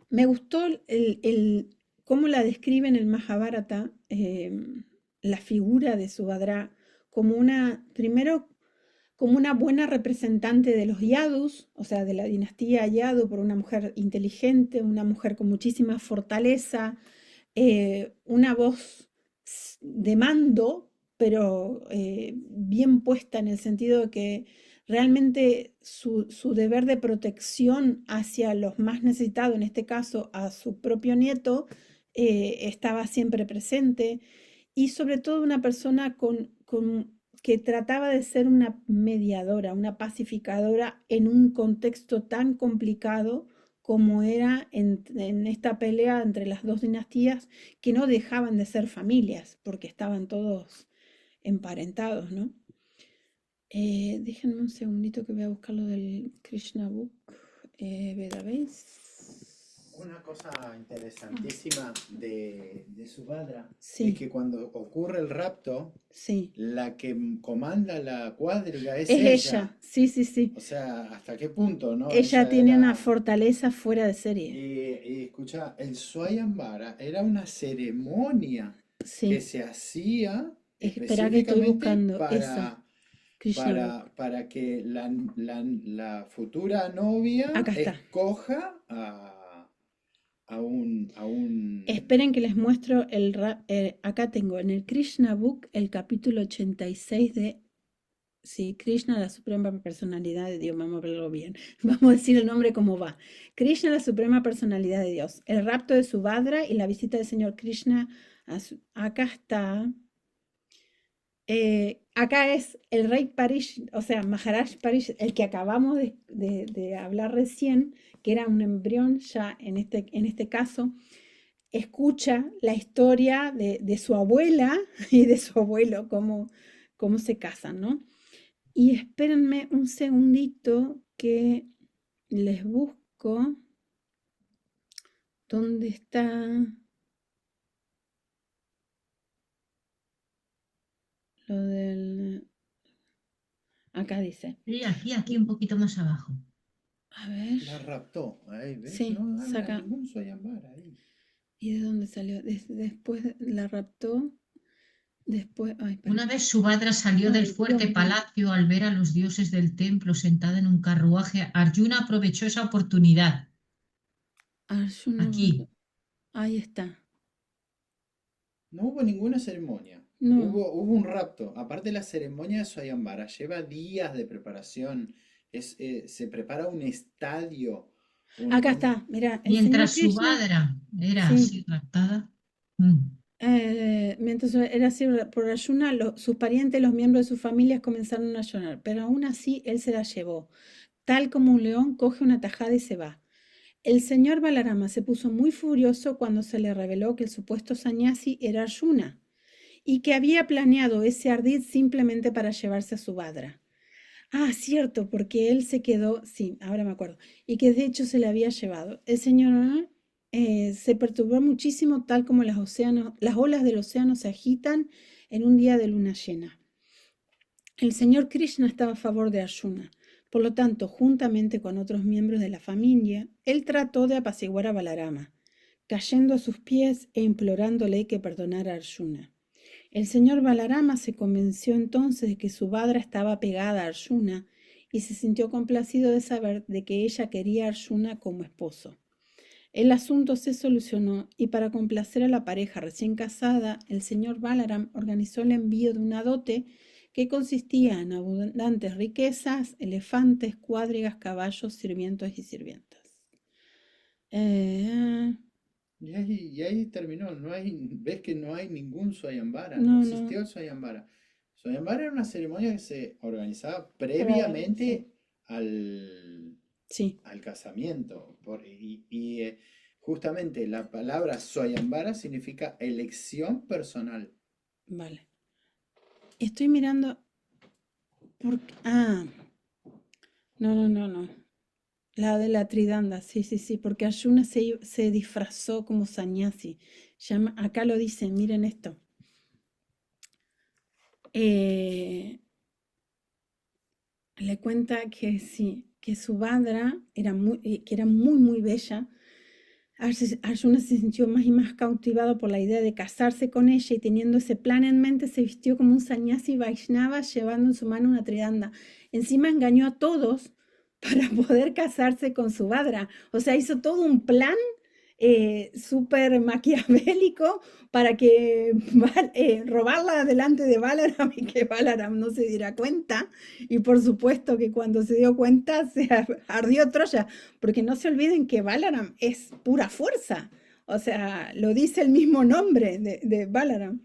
Me gustó cómo la describe en el Mahabharata, la figura de Subhadra como primero, como una buena representante de los Yadus, o sea, de la dinastía Yadu, por una mujer inteligente, una mujer con muchísima fortaleza, una voz de mando, pero bien puesta en el sentido de que realmente su deber de protección hacia los más necesitados, en este caso a su propio nieto, estaba siempre presente, y sobre todo una persona que trataba de ser una mediadora, una pacificadora en un contexto tan complicado como era en esta pelea entre las dos dinastías, que no dejaban de ser familias, porque estaban todos emparentados, ¿no? Déjenme un segundito que voy a buscar lo del Krishna Book. ¿Veis? Una cosa interesantísima de Subhadra Sí. es que cuando ocurre el rapto, Sí. la que comanda la cuadriga es ella. Sí, sí, sí. O sea, ¿hasta qué punto, no? Ella tiene era... una fortaleza fuera de serie. Y escucha, el Swayambara era una ceremonia Sí. que se hacía Espera que estoy específicamente buscando para esa. Krishna Book. para que la futura novia Acá está. escoja a un... Esperen que les muestro acá tengo en el Krishna Book el capítulo 86 de sí, Krishna, la suprema personalidad de Dios. Vamos a verlo bien. Vamos a decir el nombre como va. Krishna, la suprema personalidad de Dios. El rapto de Subhadra y la visita del señor Krishna. Acá está. Acá es el rey Parish, o sea, Maharaj Parish, el que acabamos de hablar recién, que era un embrión ya en este caso, escucha la historia de su abuela y de su abuelo, cómo se casan, ¿no? Y espérenme un segundito que les busco. ¿Dónde está? Lo del... Acá dice. Sí, aquí un poquito más abajo. A ver. La raptó, ahí, ¿ves? Sí, No habla saca. ningún Swayambara ahí. ¿Y de dónde salió? Después la raptó. Después... Ay, espera. Una vez Subhadra salió del Ay, fuerte Dios mío. palacio al ver a los dioses del templo sentada en un carruaje. Arjuna aprovechó esa oportunidad. Arjuna. Aquí. Ahí está. No hubo ninguna ceremonia. No. Hubo un rapto. Aparte, la ceremonia de Swayambara lleva días de preparación. Se prepara un estadio. Acá está, mira. Mientras señor Krishna, Subhadra era sí, así raptada. mientras era así por Arjuna, sus parientes, los miembros de sus familias comenzaron a llorar, pero aún así él se la llevó. Tal como un león coge una tajada y se va. El señor Balarama se puso muy furioso cuando se le reveló que el supuesto sannyasi era Arjuna y que había planeado ese ardid simplemente para llevarse a Subhadra. Ah, cierto, porque él se quedó, sí, ahora me acuerdo, y que de hecho se le había llevado. El señor se perturbó muchísimo, tal como las olas del océano se agitan en un día de luna llena. El señor Krishna estaba a favor de Arjuna. Por lo tanto, juntamente con otros miembros de la familia, él trató de apaciguar a Balarama, cayendo a sus pies e implorándole que perdonara a Arjuna. El señor Balarama se convenció entonces de que Subhadra estaba pegada a Arjuna y se sintió complacido de saber de que ella quería a Arjuna como esposo. El asunto se solucionó y para complacer a la pareja recién casada, el señor Balaram organizó el envío de una dote que consistía en abundantes riquezas, elefantes, cuadrigas, caballos, sirvientos y sirvientas. Y ahí terminó. ¿Ves que no hay ningún Swayambara? No, No existió el Swayambara. Swayambara era una ceremonia que se organizaba previamente Sí. al casamiento. Justamente la palabra Swayambara significa elección personal. Vale. Estoy mirando. No. La de la tridanda, sí, porque Arjuna se disfrazó como sannyasi. Acá lo dicen, miren esto. Le cuenta que sí, que Subhadra que era muy bella. Arjuna se sintió más y más cautivado por la idea de casarse con ella y teniendo ese plan en mente se vistió como un sannyasi Vaishnava llevando en su mano una tridanda. Encima engañó a todos para poder casarse con Subhadra. O sea, hizo todo un plan súper maquiavélico para que robarla delante de Balaram y que Balaram no se diera cuenta. Y por supuesto que cuando se dio cuenta se ardió Troya, porque no se olviden que Balaram es pura fuerza. O sea, lo dice el mismo nombre de Balaram.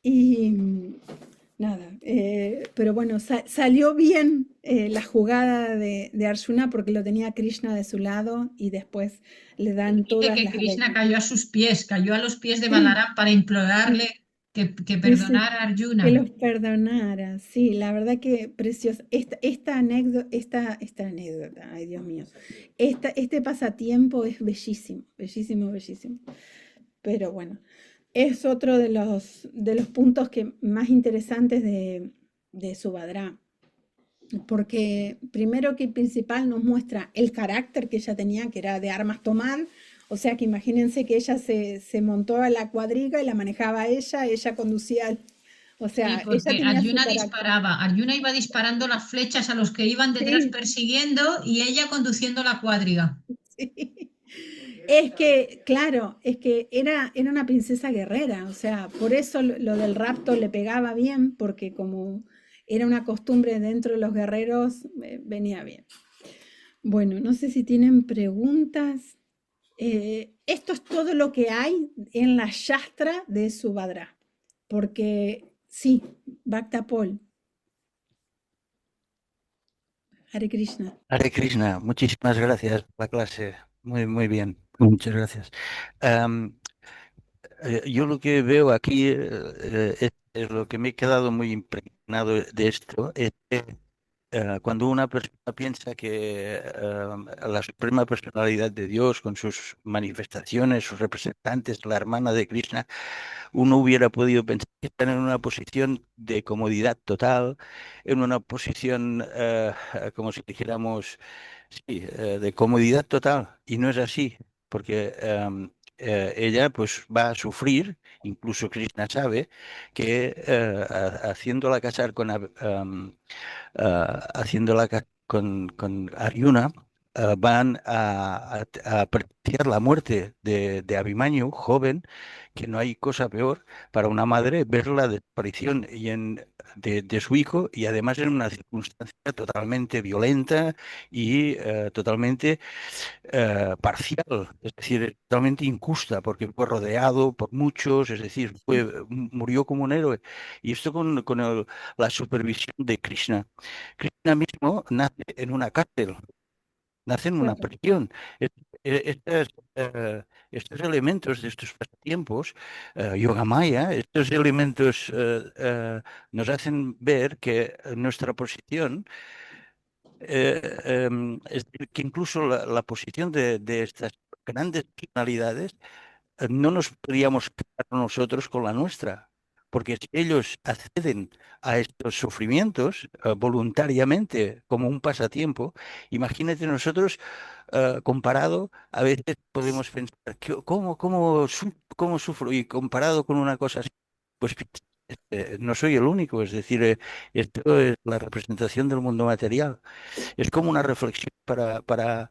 Y nada, pero bueno, salió bien la jugada de Arjuna porque lo tenía Krishna de su lado y después le dan todas Dice que las... Krishna cayó a sus piés, cayó a los pies de Balaram para implorarle que perdonara a Arjuna. Que los perdonara, sí, la verdad que preciosa. Esta anécdota, ay Dios mío, este pasatiempo es bellísimo. Pero bueno, es otro de los puntos más interesantes de Subhadra, porque primero que principal nos muestra el carácter que ella tenía, que era de armas tomar, o sea que imagínense que ella se montó a la cuadriga y la manejaba ella conducía O Sí, sea, ella porque tenía su Arjuna carácter. disparaba, Arjuna iba disparando las flechas a los que iban detrás Sí, persiguiendo y ella conduciendo la cuadriga. sí. Porque Es esta, que, claro, es que era una princesa guerrera, o sea, por eso lo del rapto le pegaba bien, porque como era una costumbre dentro de los guerreros, venía bien. Bueno, no sé si tienen preguntas. Esto es todo lo que hay en la Shastra de Subhadra, porque sí, Bhaktapol, Hare Krishna. Hare Krishna, muchísimas gracias por la clase. Muy, muy bien. Muchas gracias. Am, yo lo que veo aquí, es lo que me he quedado muy impregnado de esto, es que cuando una persona piensa que la suprema personalidad de Dios, con sus manifestaciones, sus representantes, la hermana de Krishna, uno hubiera podido pensar que están en una posición de comodidad total, en una posición, como si dijéramos, sí, de comodidad total, y no es así, porque ella pues va a sufrir, incluso Krishna sabe que haciéndola casar con, con Arjuna, van a presenciar la muerte de Abimanyu, joven, que no hay cosa peor para una madre ver la desaparición de su hijo, y además en una circunstancia totalmente violenta y totalmente parcial, es decir, totalmente injusta, porque fue rodeado por muchos, es decir, murió como un héroe. Y esto con la supervisión de Krishna. Krishna mismo nace en una cárcel, nace en una Claro. prisión. Es- Estas, estos elementos de estos pasatiempos, Yogamaya, estos elementos nos hacen ver que nuestra posición, es decir, que incluso la posición de estas grandes personalidades, no nos podríamos quedar nosotros con la nuestra, porque si ellos acceden a estos sufrimientos voluntariamente como un pasatiempo, imagínate nosotros, comparado, a veces podemos pensar, ¿cómo sufro? Y comparado con una cosa así, pues no soy el único, es decir, esto es la representación del mundo material. Es como una reflexión para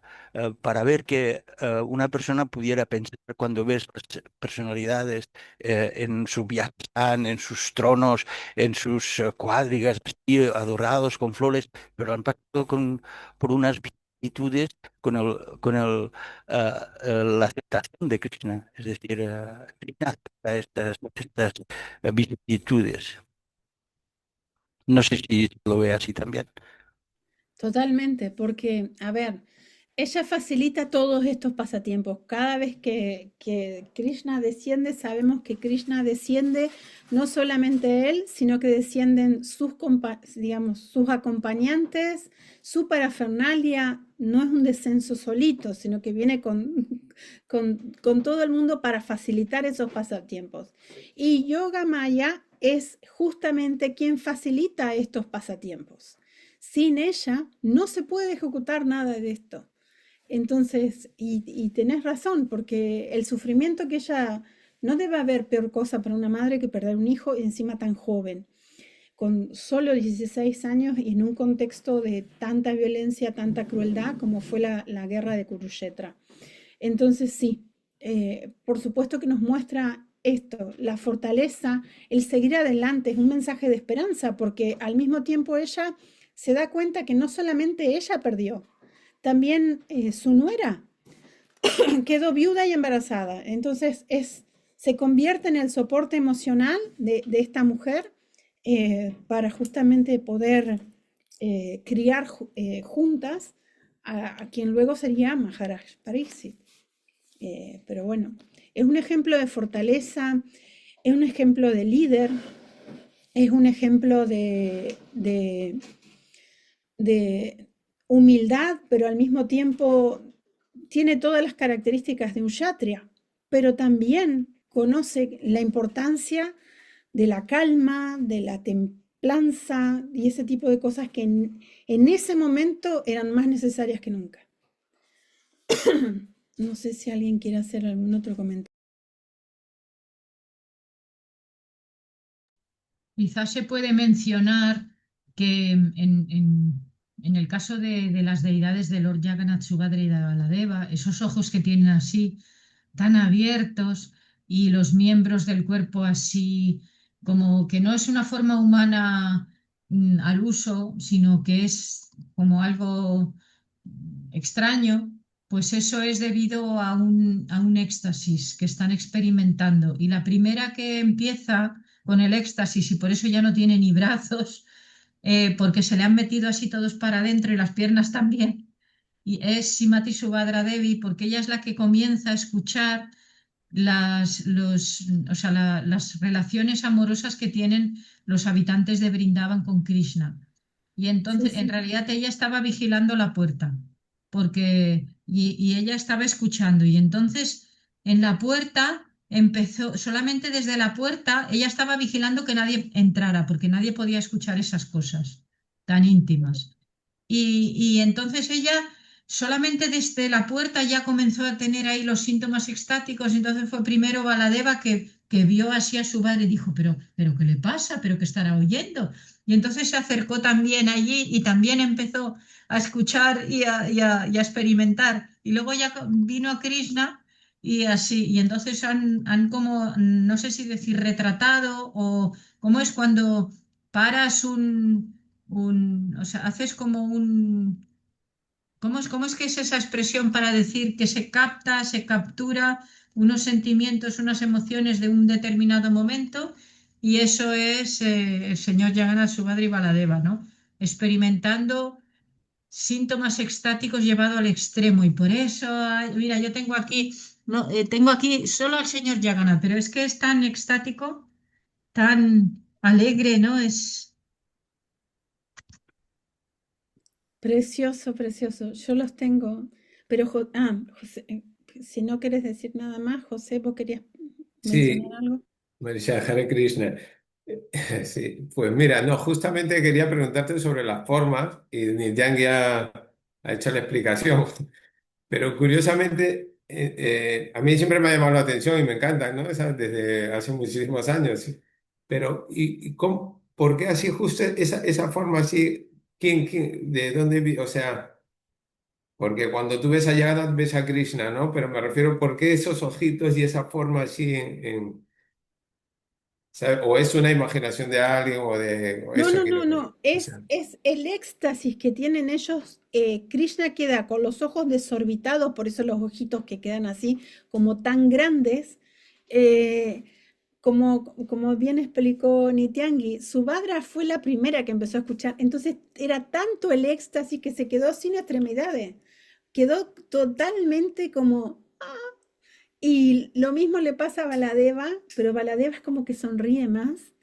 ver que una persona pudiera pensar, cuando ves las personalidades en su viaján, en sus tronos, en sus cuadrigas, así, adorados con flores, pero han pasado por unas vicisitudes la aceptación de Krishna. Es decir, Krishna acepta estas vicisitudes. No sé si lo ve así también. Totalmente, porque, a ver, ella facilita todos estos pasatiempos. Cada vez que Krishna desciende, sabemos que Krishna desciende no solamente él, sino que descienden digamos, sus acompañantes, su parafernalia. No es un descenso solito, sino que viene con todo el mundo para facilitar esos pasatiempos. Y Yoga Maya es justamente quien facilita estos pasatiempos. Sin ella no se puede ejecutar nada de esto. Entonces, y tenés razón, porque el sufrimiento que ella, no debe haber peor cosa para una madre que perder un hijo encima tan joven, con solo 16 años y en un contexto de tanta violencia, tanta crueldad como fue la guerra de Kurukshetra. Entonces, sí, por supuesto que nos muestra esto, la fortaleza, el seguir adelante, es un mensaje de esperanza, porque al mismo tiempo ella se da cuenta que no solamente ella perdió, también su nuera quedó viuda y embarazada. Entonces se convierte en el soporte emocional de esta mujer para justamente poder criar juntas a quien luego sería Maharaj Pariksit. Pero bueno, es un ejemplo de fortaleza, es un ejemplo de líder, es un ejemplo de humildad, pero al mismo tiempo tiene todas las características de un kshatriya, pero también conoce la importancia de la calma, de la templanza y ese tipo de cosas que en ese momento eran más necesarias que nunca. No sé si alguien quiere hacer algún otro comentario. Quizás se puede mencionar que en el caso de las deidades de Lord Jagannath, Subhadra y Baladeva, esos ojos que tienen así, tan abiertos, y los miembros del cuerpo así, como que no es una forma humana al uso, sino que es como algo extraño, pues eso es debido a un éxtasis que están experimentando. Y la primera que empieza con el éxtasis, y por eso ya no tiene ni brazos, porque se le han metido así todos para adentro y las piernas también, y es Simati Subhadra Devi, porque ella es la que comienza a escuchar o sea, las relaciones amorosas que tienen los habitantes de Brindavan con Krishna. Y Sí, entonces, en sí. realidad, ella estaba vigilando la puerta, y ella estaba escuchando. Y entonces, en la puerta empezó, solamente desde la puerta, ella estaba vigilando que nadie entrara, porque nadie podía escuchar esas cosas tan íntimas. Y entonces ella solamente desde la puerta ya comenzó a tener ahí los síntomas extáticos. Entonces fue primero Baladeva que vio así a su padre y dijo, pero ¿qué le pasa? ¿Pero qué estará oyendo? Y entonces se acercó también allí y también empezó a escuchar y a experimentar. Y luego ya vino a Krishna y así. Y entonces han como, no sé si decir retratado, o cómo es cuando paras o sea, haces como cómo es que es esa expresión para decir que se capta, se captura unos sentimientos, unas emociones de un determinado momento? Y eso es el señor Jagannath Subhadra Baladeva, ¿no? Experimentando síntomas extáticos llevado al extremo. Y por eso, mira, yo tengo aquí, no, tengo aquí solo al señor Jagannath, pero es que es tan extático, tan alegre, ¿no? Precioso, precioso. Yo los tengo, pero José, si no quieres decir nada más, José, ¿vos querías mencionar Sí, algo? Marisha, Hare Krishna. Sí, pues mira, no, justamente quería preguntarte sobre las formas y Nityangi ha hecho la explicación, pero curiosamente a mí siempre me ha llamado la atención y me encanta, ¿no? Desde hace muchísimos años. Sí. Pero, ¿por qué así justo esa forma así? ¿De dónde o sea, porque cuando tú ves a Jagannath ves a Krishna, ¿no? Pero me refiero, ¿por qué esos ojitos y esa forma así ¿sabe? O es una imaginación de alguien o No, eso no, quiero no, decir. no. O sea, Es el éxtasis que tienen ellos. Krishna queda con los ojos desorbitados, por eso los ojitos que quedan así, como tan grandes. eh, como bien explicó Nityangi, Subhadra fue la primera que empezó a escuchar. Entonces era tanto el éxtasis que se quedó sin extremidades. Quedó totalmente como. Y lo mismo le pasa a Baladeva, pero Baladeva es como que sonríe más.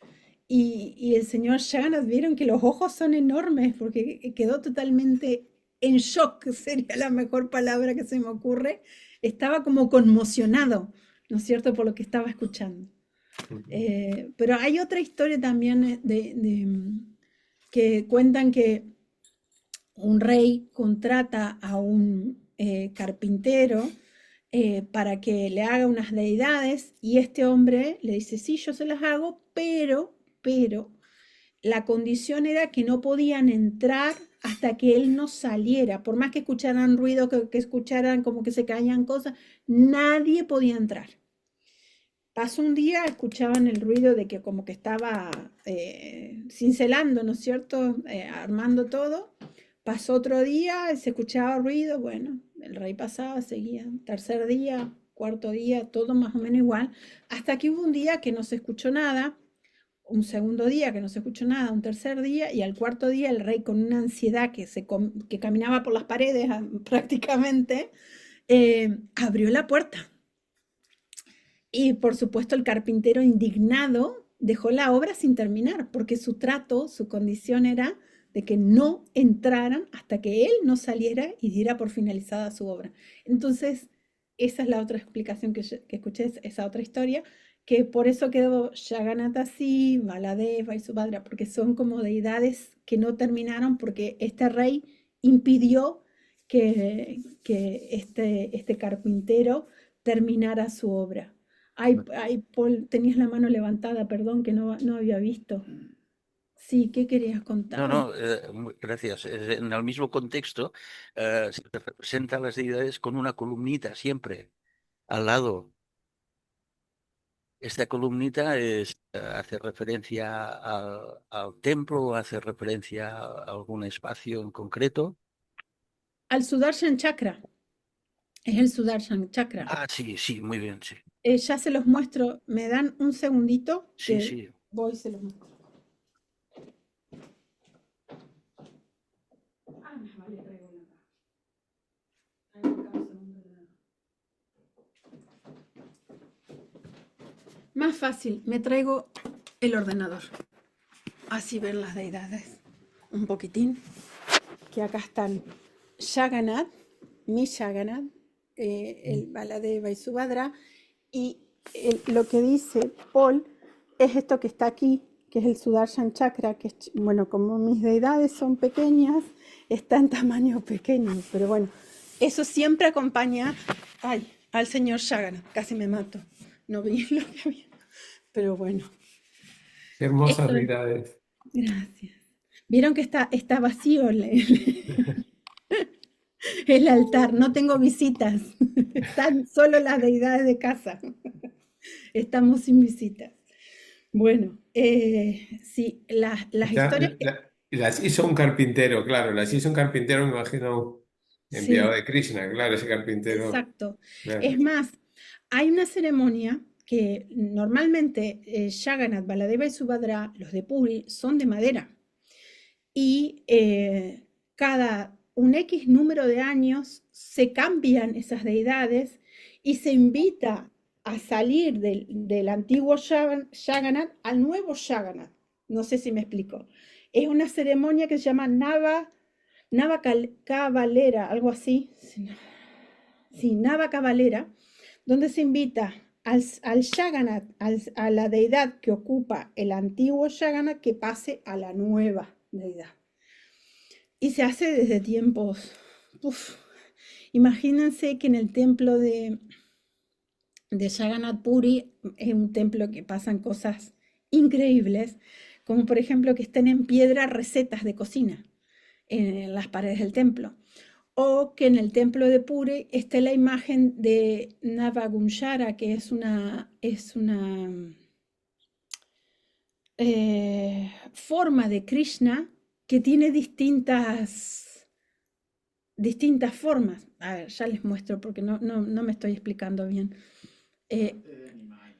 Y el señor Jagannath vieron que los ojos son enormes porque quedó totalmente en shock, sería la mejor palabra que se me ocurre. Estaba como conmocionado, ¿no es cierto?, por lo que estaba escuchando. Pero hay otra historia también que cuentan que un rey contrata a un carpintero para que le haga unas deidades y este hombre le dice, sí, yo se las hago, pero la condición era que no podían entrar hasta que él no saliera, por más que escucharan ruido, que escucharan como que se caían cosas, nadie podía entrar. Pasó un día, escuchaban el ruido de que como que estaba cincelando, ¿no es cierto? Armando todo. Pasó otro día, se escuchaba ruido, bueno, el rey pasaba, seguía. Tercer día, cuarto día, todo más o menos igual, hasta que hubo un día que no se escuchó nada, un segundo día que no se escuchó nada, un tercer día, y al cuarto día el rey con una ansiedad que caminaba por las paredes prácticamente, abrió la puerta. Y por supuesto el carpintero indignado dejó la obra sin terminar, porque su trato, su condición era de que no entraran hasta que él no saliera y diera por finalizada su obra. Entonces, esa es la otra explicación que escuché, esa otra historia, que por eso quedó Jagannath así, Baladeva y Subhadra, porque son como deidades que no terminaron porque este rey impidió que este carpintero terminara su obra. Ay, Paul, tenías la mano levantada, perdón, que no había visto. Sí, ¿qué querías No, contar? no, gracias. En el mismo contexto, se representa a las deidades con una columnita siempre al lado. Esta columnita hace referencia al templo, hace referencia a algún espacio en concreto. Al Sudarshan Chakra, es el Sudarshan Chakra. Ah, sí, sí, muy bien, sí. Ya se los muestro, me dan un segundito Sí, que sí. voy y se los muestro. Ah, más vale, traigo la acá. Traigo acá un segundo. Más fácil, me traigo el ordenador. Así ver las deidades un poquitín. Que acá están Jagannath, mi Jagannath, el Baladeva y Subhadra. Y lo que dice Paul es esto que está aquí, que es el Sudarshan Chakra, que es, bueno, como mis deidades son pequeñas, está en tamaño pequeño, pero bueno, eso siempre acompaña al señor Jagannath. Casi me mato, no vi lo que había, pero bueno. Qué hermosas Esto es- deidades. Gracias. Vieron que está vacío el altar, no tengo visitas, están solo las deidades de casa, estamos sin visitas. Bueno, sí, las historias que... Las hizo un carpintero, claro, las hizo un carpintero, me imagino, enviado Sí, de Krishna, claro, ese carpintero, exacto. claro. Es más, hay una ceremonia que normalmente Jagannath, Baladeva y Subhadra, los de Puri, son de madera. Y cada un X número de años se cambian esas deidades y se invita a salir del antiguo Jagannath al nuevo Jagannath. No sé si me explico. Es una ceremonia que se llama Nava Cabalera, algo así. Sí, Nava Cabalera, donde se invita al Jagannath, a la deidad que ocupa el antiguo Jagannath, que pase a la nueva deidad. Y se hace desde tiempos... Uf, imagínense que en el templo de Jagannath Puri es un templo que pasan cosas increíbles, como por ejemplo que estén en piedra recetas de cocina en las paredes del templo, o que en el templo de Puri esté la imagen de Navagunshara, que es una forma de Krishna que tiene distintas formas. A ver, ya les muestro porque no me estoy explicando bien.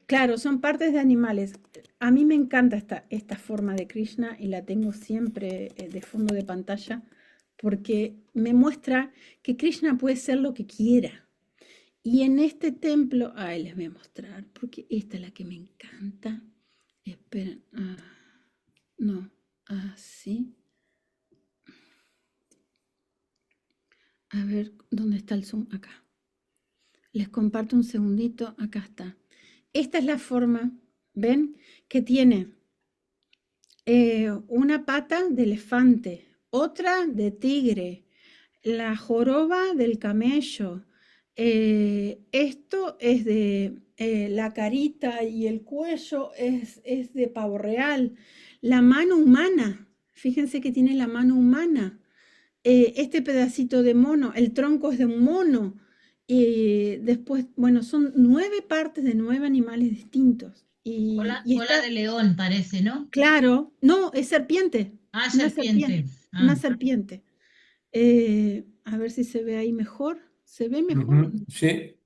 Claro, son partes de animales. A mí me encanta esta forma de Krishna y la tengo siempre de fondo de pantalla porque me muestra que Krishna puede ser lo que quiera. Y en este templo, les voy a mostrar, porque esta es la que me encanta. Esperen, no, así. A ver, ¿dónde está el zoom? Acá. Les comparto un segundito, acá está. Esta es la forma, ¿ven? Que tiene una pata de elefante, otra de tigre, la joroba del camello. Esto es de la carita y el cuello es de pavo real. La mano humana, fíjense que tiene la mano humana. Este pedacito de mono, el tronco es de un mono. Después, bueno, son 9 partes de 9 animales distintos. Cola, Y cola está, de león parece, ¿no? claro, no, es serpiente, Ah, una serpiente. serpiente, una Ah, serpiente. A ver si se ve ahí mejor. ¿Se ve mejor? Ujú, sí,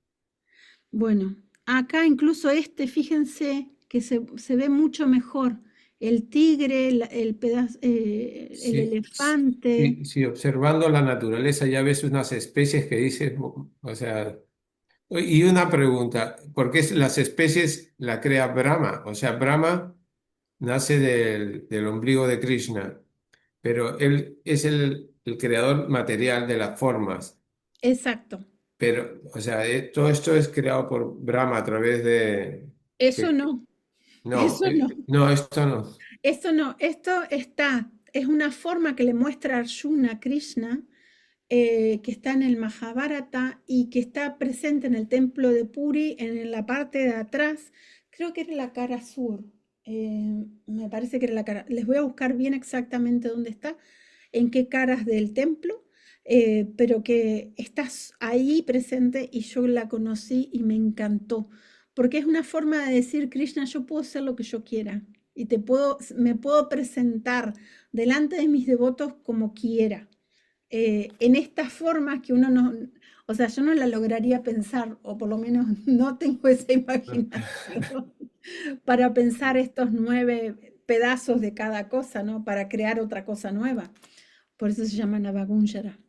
Bueno, acá incluso fíjense que se ve mucho mejor. El tigre, el pedazo, el sí, elefante. sí, sí, observando la naturaleza ya ves unas especies que dices, o sea, y una pregunta, ¿por qué las especies la crea Brahma? O sea, Brahma nace del ombligo de Krishna, pero él es el creador material de las formas. Exacto. Pero, o sea, todo esto es creado por Brahma a través de... Eso que- no, no, eso no. no, esto no. Esto no, es una forma que le muestra Arjuna a Krishna que está en el Mahabharata y que está presente en el templo de Puri, en la parte de atrás, creo que era la cara sur, me parece que era la cara, les voy a buscar bien exactamente dónde está, en qué caras del templo, pero que estás ahí presente y yo la conocí y me encantó, porque es una forma de decir, Krishna, yo puedo hacer lo que yo quiera y me puedo presentar delante de mis devotos como quiera. En estas formas que uno no, o sea, yo no la lograría pensar, o por lo menos no tengo esa imaginación para pensar estos 9 pedazos de cada cosa, ¿no? Para crear otra cosa nueva. Por eso se llama Navagunjara.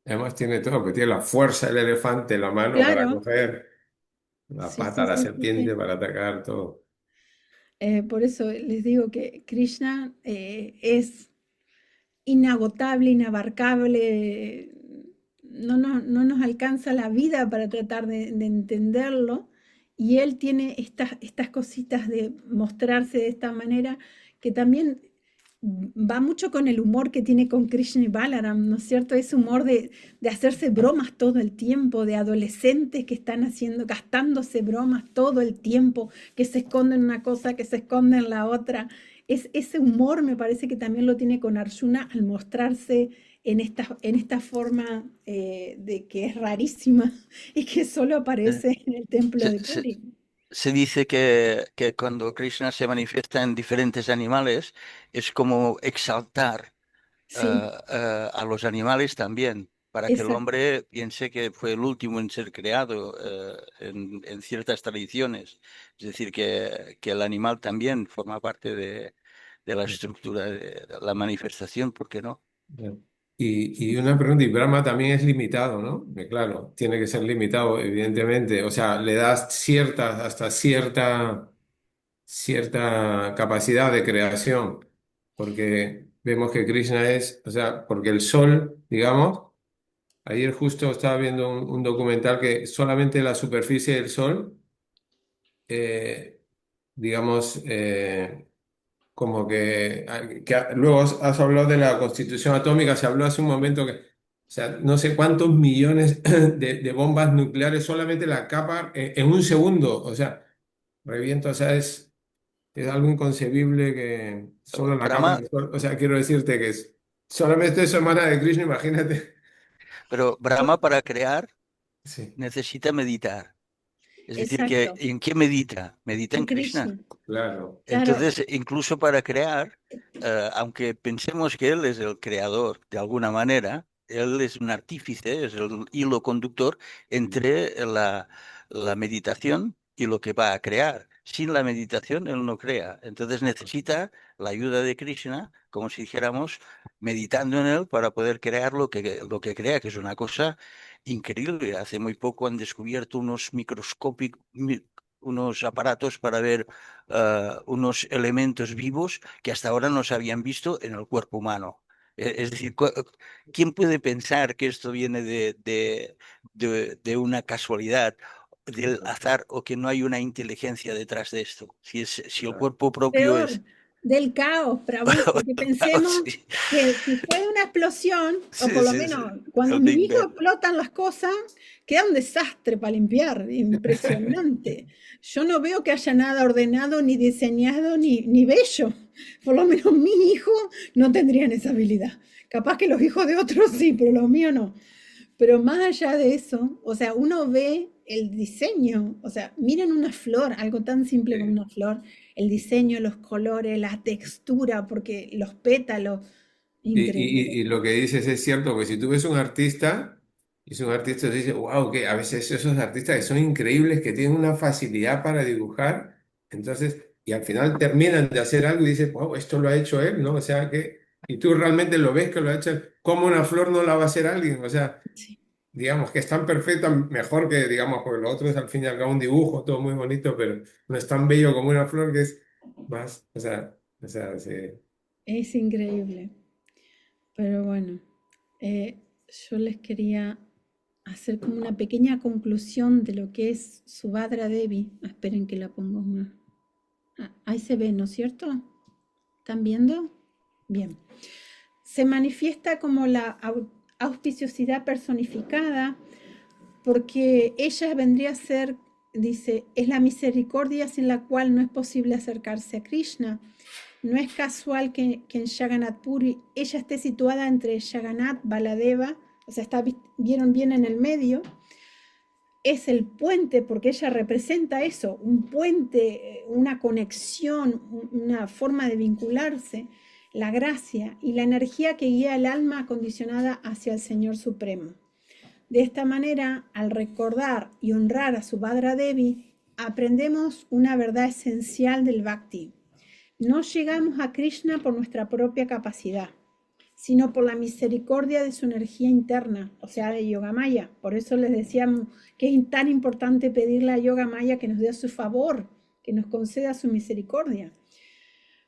Además tiene todo, que tiene la fuerza del elefante, la mano para Claro, coger, la sí, pata sí, de la sí, sí, serpiente sí. para atacar, todo. Por eso les digo que Krishna es inagotable, inabarcable, no nos alcanza la vida para tratar de entenderlo, y él tiene estas cositas de mostrarse de esta manera que también va mucho con el humor que tiene con Krishna y Balaram, ¿no es cierto? Ese humor de hacerse bromas todo el tiempo, de adolescentes que están haciendo, gastándose bromas todo el tiempo, que se esconden en una cosa, que se esconden en la otra. Ese humor me parece que también lo tiene con Arjuna al mostrarse en esta forma de que es rarísima y que solo Eh, aparece en el templo Se, de se- Puri. se dice que cuando Krishna se manifiesta en diferentes animales es como exaltar Sí, a los animales también, para que el exacto. hombre piense que fue el último en ser creado en ciertas tradiciones. Es decir, que el animal también forma parte de la estructura de la manifestación, ¿por qué no? Ya. Y una pregunta, y Brahma también es limitado, ¿no? Claro, tiene que ser limitado, evidentemente. O sea, le das hasta cierta capacidad de creación, porque vemos que Krishna es, o sea, porque el sol, digamos, ayer justo estaba viendo un documental que solamente la superficie del sol, eh, digamos, como luego has hablado de la constitución atómica, se habló hace un momento que, o sea, no sé cuántos millones de bombas nucleares, solamente la capa en un segundo, o sea, revienta, o sea, es algo inconcebible que solo la capa Brahma, del Sol, o sea, quiero decirte que es solamente eso emana de Krishna, imagínate. pero Brahma para crear Sí, necesita meditar. Es decir, que Exacto. ¿en qué medita? Medita En en Krishna. Krishna. claro, Claro, Entonces, incluso para crear, aunque pensemos que Él es el creador de alguna manera, Él es un artífice, es el hilo conductor entre la meditación y lo que va a crear. Sin la meditación, Él no crea. Entonces necesita la ayuda de Krishna, como si dijéramos, meditando en Él para poder crear lo que crea, que es una cosa increíble. Hace muy poco han descubierto unos aparatos para ver unos elementos vivos que hasta ahora no se habían visto en el cuerpo humano. Es decir, ¿quién puede pensar que esto viene de una casualidad, del azar, o que no hay una inteligencia detrás de esto? Si el claro. cuerpo propio peor, es del caos, Prabhu, porque pensemos Sí, que si fue una explosión, o sí, por lo sí, sí, menos cuando el mis Big hijos Bang. explotan las cosas, queda un desastre para limpiar, impresionante. Yo no veo que haya nada ordenado, ni diseñado, ni bello. Por lo menos mis hijos no tendrían esa habilidad. Capaz que los hijos de otros sí, pero los míos no. Pero más allá de eso, o sea, uno ve el diseño, o sea, miren una flor, algo tan simple como Sí. una flor, el diseño, los colores, la textura, porque los pétalos, increíble. Y lo que dices es cierto, que si tú ves un artista, y es un artista, te dices, wow, que a veces esos artistas que son increíbles, que tienen una facilidad para dibujar, entonces, y al final terminan de hacer algo y dices, wow, esto lo ha hecho él, ¿no? O sea, y tú realmente lo ves que lo ha hecho él, ¿cómo una flor no la va a hacer alguien? O sea, Sí, digamos que es tan perfecta, mejor que, digamos, porque lo otro es al fin y al cabo un dibujo, todo muy bonito, pero no es tan bello como una flor que es más, sí. es increíble. Pero bueno, eh, yo les quería hacer como una pequeña conclusión de lo que es Subhadra Devi. Esperen que la pongo más. Ahí se ve, ¿no es cierto? ¿Están viendo? Bien. Se manifiesta como la auspiciosidad personificada, porque ella vendría a ser, dice, es la misericordia sin la cual no es posible acercarse a Krishna. No es casual que en Jagannath Puri ella esté situada entre Jagannath, Baladeva, o sea, vieron bien en el medio. Es el puente, porque ella representa eso, un puente, una conexión, una forma de vincularse, la gracia y la energía que guía el alma acondicionada hacia el Señor Supremo. De esta manera, al recordar y honrar a Subhadra Devi, aprendemos una verdad esencial del Bhakti. No llegamos a Krishna por nuestra propia capacidad, sino por la misericordia de su energía interna, o sea, de Yogamaya. Por eso les decíamos que es tan importante pedirle a Yogamaya que nos dé su favor, que nos conceda su misericordia.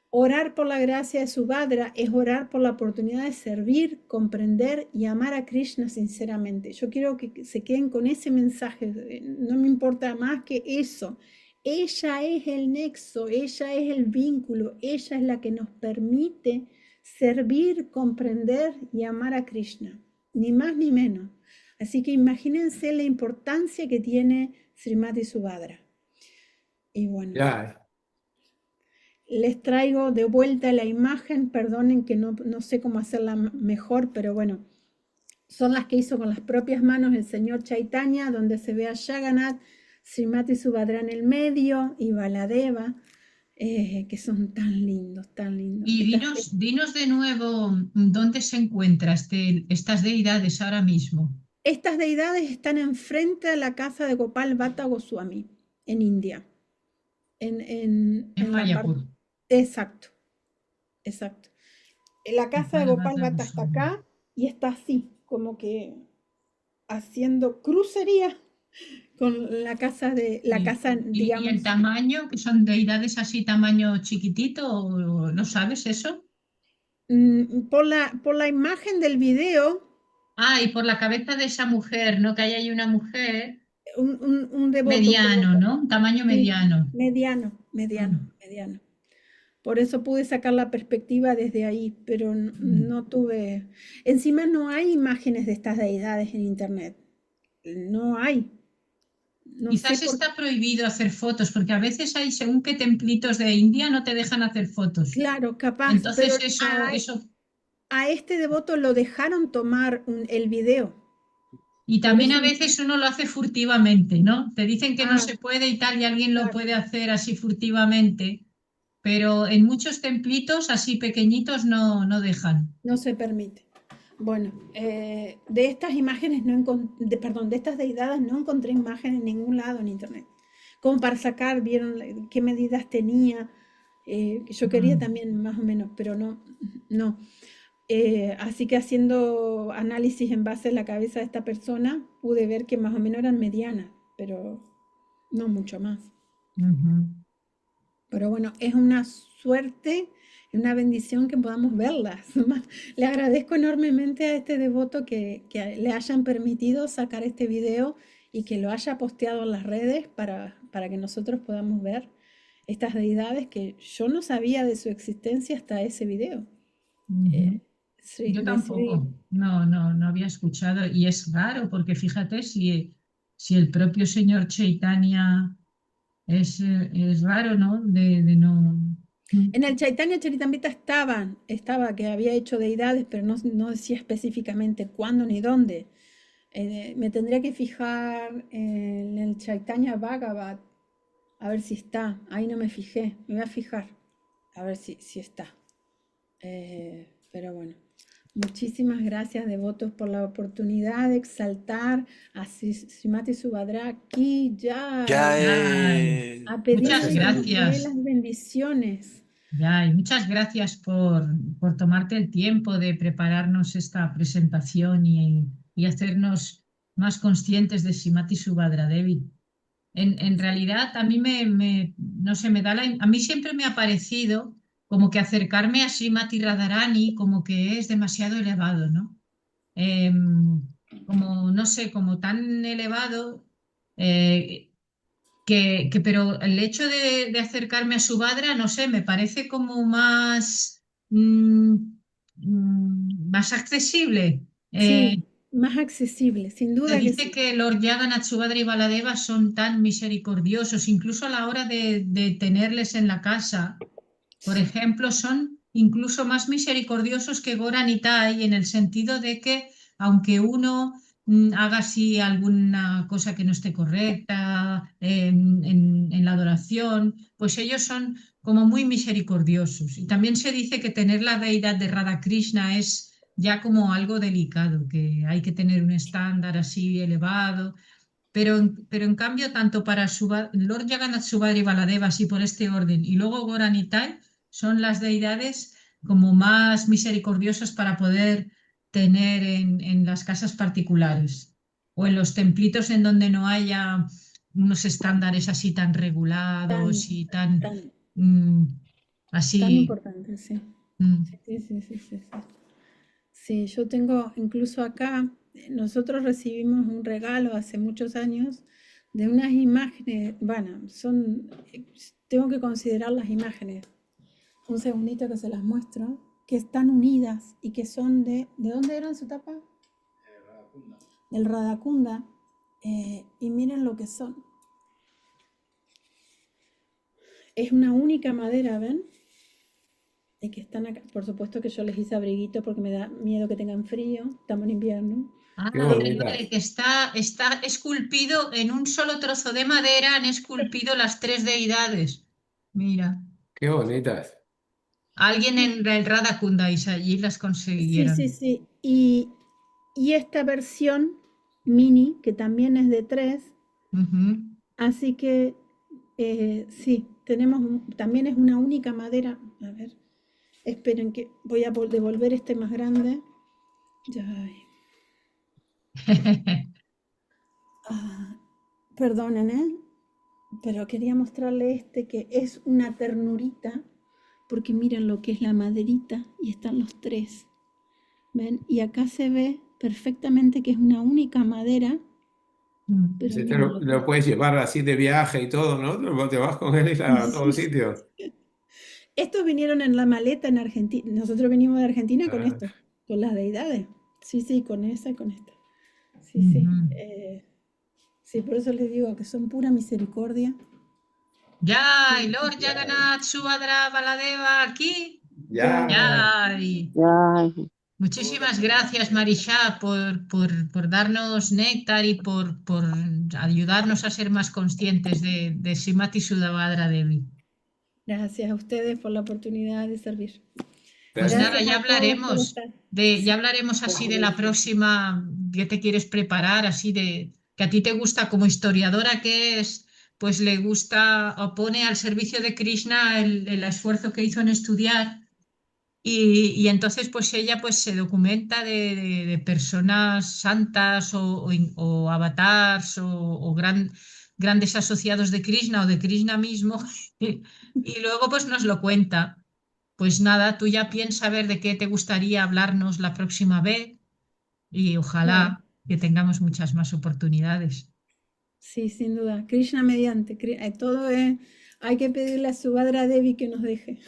Orar por la gracia de Subhadra es orar por la oportunidad de servir, comprender y amar a Krishna sinceramente. Yo quiero que se queden con ese mensaje, no me importa más que eso. Ella es el nexo, ella es el vínculo, ella es la que nos permite servir, comprender y amar a Krishna, ni más ni menos. Así que imagínense la importancia que tiene Srimati Subhadra. Y bueno, Ya, les traigo de vuelta la imagen, perdonen que no sé cómo hacerla mejor, pero bueno, son las que hizo con las propias manos el señor Chaitanya, donde se ve a Jagannath, Srimati Subhadra en el medio y Baladeva, que son tan lindos, tan lindos. Y dinos de nuevo dónde se encuentran estas deidades ahora mismo. Estas deidades están enfrente de la casa de Gopal Bhatta Goswami, en India. En Mayapur. Exacto, exacto. La casa de Gopal Bhatta está acá y está así, como que haciendo crucería con la casa de digamos. ¿Y el tamaño, que son deidades así tamaño chiquitito, o no sabes eso? Por la imagen del video. Ah, y por la cabeza de esa mujer, ¿no? Que hay ahí una mujer Un devoto. Mediano, ¿no? Un tamaño Sí, mediano. Mediano. Por eso pude sacar la perspectiva desde ahí, pero no tuve. Encima no hay imágenes de estas deidades en internet. No hay. No Quizás sé está prohibido hacer fotos, porque a veces hay, según qué templitos de India, no te dejan hacer fotos. Claro, capaz. Entonces pero eso. A este devoto lo dejaron tomar el video. Y también a veces uno lo hace furtivamente, ¿no? Te dicen que no se puede y tal, y alguien lo puede hacer así furtivamente, pero en muchos templitos así pequeñitos no dejan. No se permite. Bueno, de estas imágenes de estas deidades no encontré imágenes en ningún lado en internet. Como para sacar, vieron qué medidas tenía. Yo quería también más o menos, pero no. Así que haciendo análisis en base a la cabeza de esta persona, pude ver que más o menos eran medianas, pero no mucho más. Pero bueno, es una suerte, una bendición que podamos verlas. Le agradezco enormemente a este devoto que le hayan permitido sacar este video y que lo haya posteado en las redes para que nosotros podamos ver estas deidades que yo no sabía de su existencia hasta ese video. Sí, yo tampoco, no había escuchado, y es raro porque fíjate si el propio señor Chaitanya es raro, ¿no? De no. En el Chaitanya Charitamrita estaba que había hecho deidades, pero no decía específicamente cuándo ni dónde. Me tendría que fijar en el Chaitanya Bhagavat, a ver si está. Ahí no me fijé, me voy a fijar, a ver si está. Pero bueno, muchísimas gracias, devotos, por la oportunidad de exaltar a Srimati Subhadra Ki Jai. A Muchas gracias. Las bendiciones. Y muchas gracias por tomarte el tiempo de prepararnos esta presentación y hacernos más conscientes de Srimati Subhadra Devi. En realidad, a mí no sé, a mí siempre me ha parecido como que acercarme a Srimati Radharani como que es demasiado elevado, ¿no? Como, no sé, como tan elevado, pero el hecho de acercarme a Subhadra, no sé, me parece como más accesible. Eh, Sí, más accesible, sin Se duda que dice sí. que Lord Jagannath, Subhadra y Baladeva son tan misericordiosos, incluso a la hora de tenerles en la casa. Por ejemplo, son incluso más misericordiosos que Goran y Tai en el sentido de que aunque uno haga así alguna cosa que no esté correcta en la adoración, pues ellos son como muy misericordiosos. Y también se dice que tener la deidad de Radha Krishna es ya como algo delicado, que hay que tener un estándar así elevado. Pero en cambio, tanto para Lord Jagannath, Subhadra y Baladeva, así por este orden, y luego Goran y Tai, son las deidades como más misericordiosas para poder tener en las casas particulares o en los templitos en donde no haya unos estándares así tan regulados Tan, y tan tan, mm, tan así. importante, sí. mm. Sí, sí, sí, sí, sí. Sí, yo tengo incluso acá, nosotros recibimos un regalo hace muchos años de unas imágenes, bueno, tengo que considerar las imágenes. Un segundito que se las muestro, que están unidas y que son ¿de dónde eran su tapa? Radakunda. Del Radakunda. Y miren lo que son. Es una única madera, ¿ven? Y que están acá. Por supuesto que yo les hice abriguito porque me da miedo que tengan frío. Estamos en invierno. Ah, Qué vale, vale, bonitas. que está esculpido en un solo trozo de madera, han esculpido las tres deidades. Mira, Qué bonitas. alguien en el Radha Kundais allí las Sí, sí, consiguieron. sí. Y esta versión mini, que también es de 3, Ujú. así que sí, también es una única madera. A ver, esperen que voy a devolver este más grande. Ya, ah, perdonen, ¿eh? Pero quería mostrarle este que es una ternurita, porque miren lo que es la maderita y están los tres. ¿Ven? Y acá se ve perfectamente que es una única madera, Mm. pero Ese te miren lo, lo que lo puedes llevar así de viaje y todo, ¿no? Te vas con él a sí, todos sí. sitios. Estos vinieron en la maleta en Argentina. Nosotros venimos de Argentina con Ah, esto, con las deidades. Sí, sí, con esa y con esta. Sí, sí. Ujú. Sí, por eso les digo que son pura misericordia. Jai, Sí, sí. Lord Jagannath, Subhadra, Baladeva, aquí. ya. Jai. Ay, Muchísimas gracias, Marisha, por darnos néctar y por ayudarnos a ser más conscientes de Srimati Sudhavadra Devi. Gracias a ustedes por la oportunidad de servir. Pues nada, Gracias Gracias. a todos por estar. ya Sí, hablaremos así de la próxima que te quieres preparar, así de que a ti te gusta como historiadora que es, pues le gusta o pone al servicio de Krishna el esfuerzo que hizo en estudiar y entonces pues ella pues se documenta de personas santas o avatars o grandes asociados de Krishna o de Krishna mismo y luego pues nos lo cuenta. Pues nada, tú ya piensa a ver de qué te gustaría hablarnos la próxima vez y claro. ojalá que tengamos muchas más oportunidades. Sí, sin duda. Krishna mediante. Todo es. Hay que pedirle a Subhadra Devi que nos deje.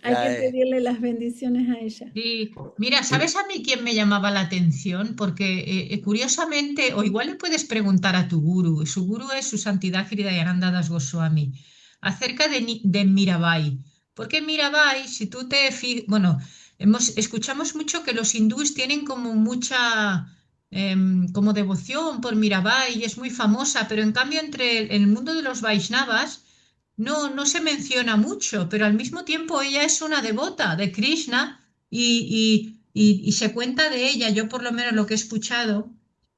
Hay que Ya, pedirle las bendiciones a ella. Sí, mira, ¿sabes a mí quién me llamaba la atención? Porque curiosamente, o igual le puedes preguntar a tu guru, su guru es su santidad Hridayananda Das Goswami, acerca de Mirabai. Porque Mirabai, si tú bueno, escuchamos mucho que los hindúes tienen como mucha como devoción por Mirabai y es muy famosa, pero en cambio entre el mundo de los Vaishnavas no se menciona mucho, pero al mismo tiempo ella es una devota de Krishna y se cuenta de ella, yo por lo menos lo que he escuchado,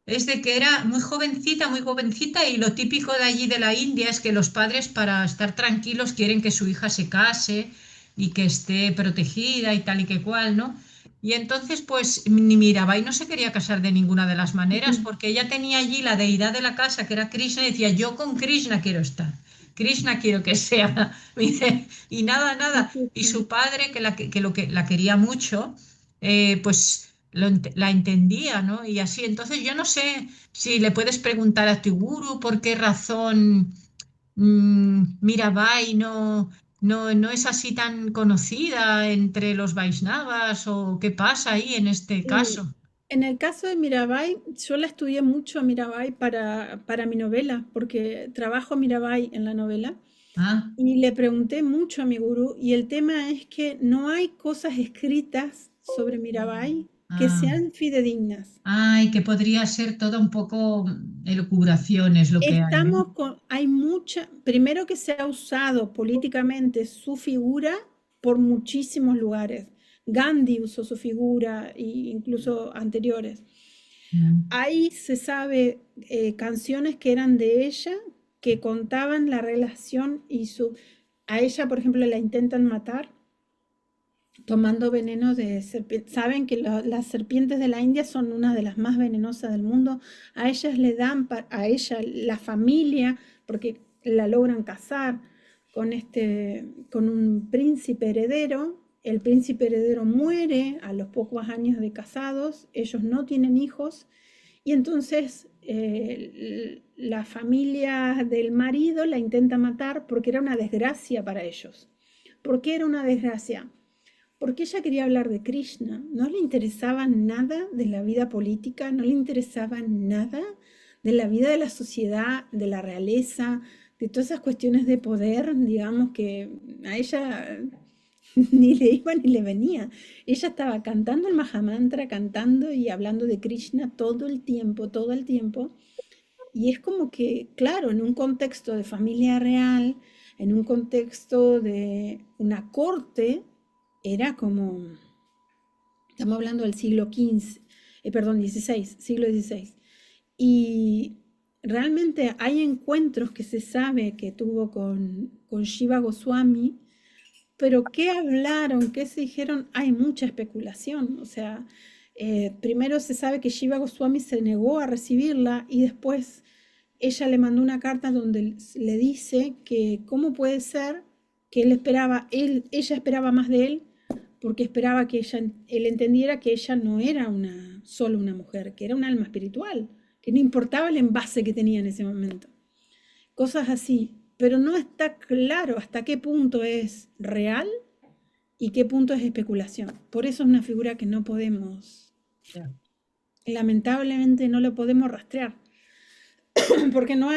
es de que era muy jovencita y lo típico de allí de la India es que los padres para estar tranquilos quieren que su hija se case y que esté protegida y tal y que cual, ¿no? Y entonces, pues, ni Mirabai no se quería casar de ninguna de las maneras porque ella tenía allí la deidad de la casa, que era Krishna, y decía, yo con Krishna quiero estar. Krishna quiero que sea. Dice, y nada, Sí, nada. sí, Y sí. su padre, que la quería mucho, pues la entendía, ¿no? Y así, entonces yo no sé si le puedes preguntar a tu guru por qué razón Mirabai no es así tan conocida entre los Vaishnavas o qué pasa ahí en este Sí, caso. En el caso de Mirabai, yo la estudié mucho a Mirabai para mi novela, porque trabajo a Mirabai en la novela. Ah, Y le pregunté mucho a mi gurú, y el tema es que no hay cosas escritas sobre Mirabai que ah. sean fidedignas. Ay, que podría ser todo un poco elucubraciones lo que hay, ¿no? Hay mucha, primero que se ha usado políticamente su figura por muchísimos lugares. Gandhi usó su figura, e incluso anteriores. Mm. Ahí se sabe canciones que eran de ella, que contaban la relación a ella, por ejemplo, la intentan matar tomando veneno de serpiente. Saben que las serpientes de la India son una de las más venenosas del mundo. A ellas le dan, a ella, la familia, porque la logran casar con un príncipe heredero. El príncipe heredero muere a los pocos años de casados, ellos no tienen hijos, y entonces la familia del marido la intenta matar porque era una desgracia para ellos. ¿Por qué era una desgracia? Porque ella quería hablar de Krishna, no le interesaba nada de la vida política, no le interesaba nada de la vida de la sociedad, de la realeza, de todas esas cuestiones de poder, digamos, que a ella ni le iba ni le venía. Ella estaba cantando el Mahamantra, cantando y hablando de Krishna todo el tiempo, y es como que, claro, en un contexto de familia real, en un contexto de una corte, era como, estamos hablando del siglo XV, perdón, XVI, siglo XVI. Y realmente hay encuentros que se sabe que tuvo con Shiva Goswami, pero qué hablaron, qué se dijeron, hay mucha especulación. O sea, primero se sabe que Shiva Goswami se negó a recibirla y después ella le mandó una carta donde le dice que cómo puede ser que ella esperaba más de él, porque esperaba que él entendiera que ella no era solo una mujer, que era un alma espiritual, que no importaba el envase que tenía en ese momento. Cosas así, pero no está claro hasta qué punto es real y qué punto es especulación. Por eso es una figura que no podemos, lamentablemente no lo podemos rastrear, porque no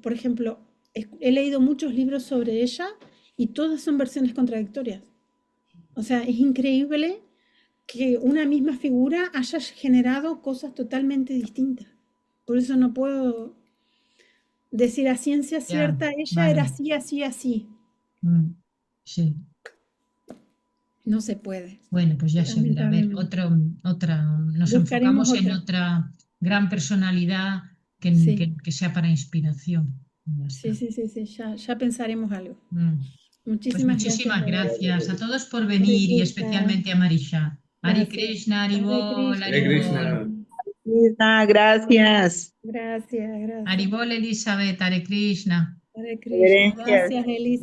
por ejemplo, he leído muchos libros sobre ella y todas son versiones contradictorias. O sea, es increíble que una misma figura haya generado cosas totalmente distintas. Por eso no puedo decir a ciencia Ya, cierta, ella era vale. así, así, así. Sí. No se puede, Bueno, pues ya se verá. A ver, lamentablemente. nos Buscaremos enfocamos en otra. otra gran personalidad Sí, que sea para inspiración. Ya está. sí, ya pensaremos algo. Mm. Pues Muchísimas gracias, muchísimas David. gracias a todos por Hare venir y Krishna. especialmente a Marisha. Hari Gracias. Krishna, Hare Haribol, Krishna. Hare Haribol. Krishna. Krishna, gracias. Gracias. Haribol, Elizabeth, Hare Krishna. Hare Krishna. Reverencias. Gracias, Elisa.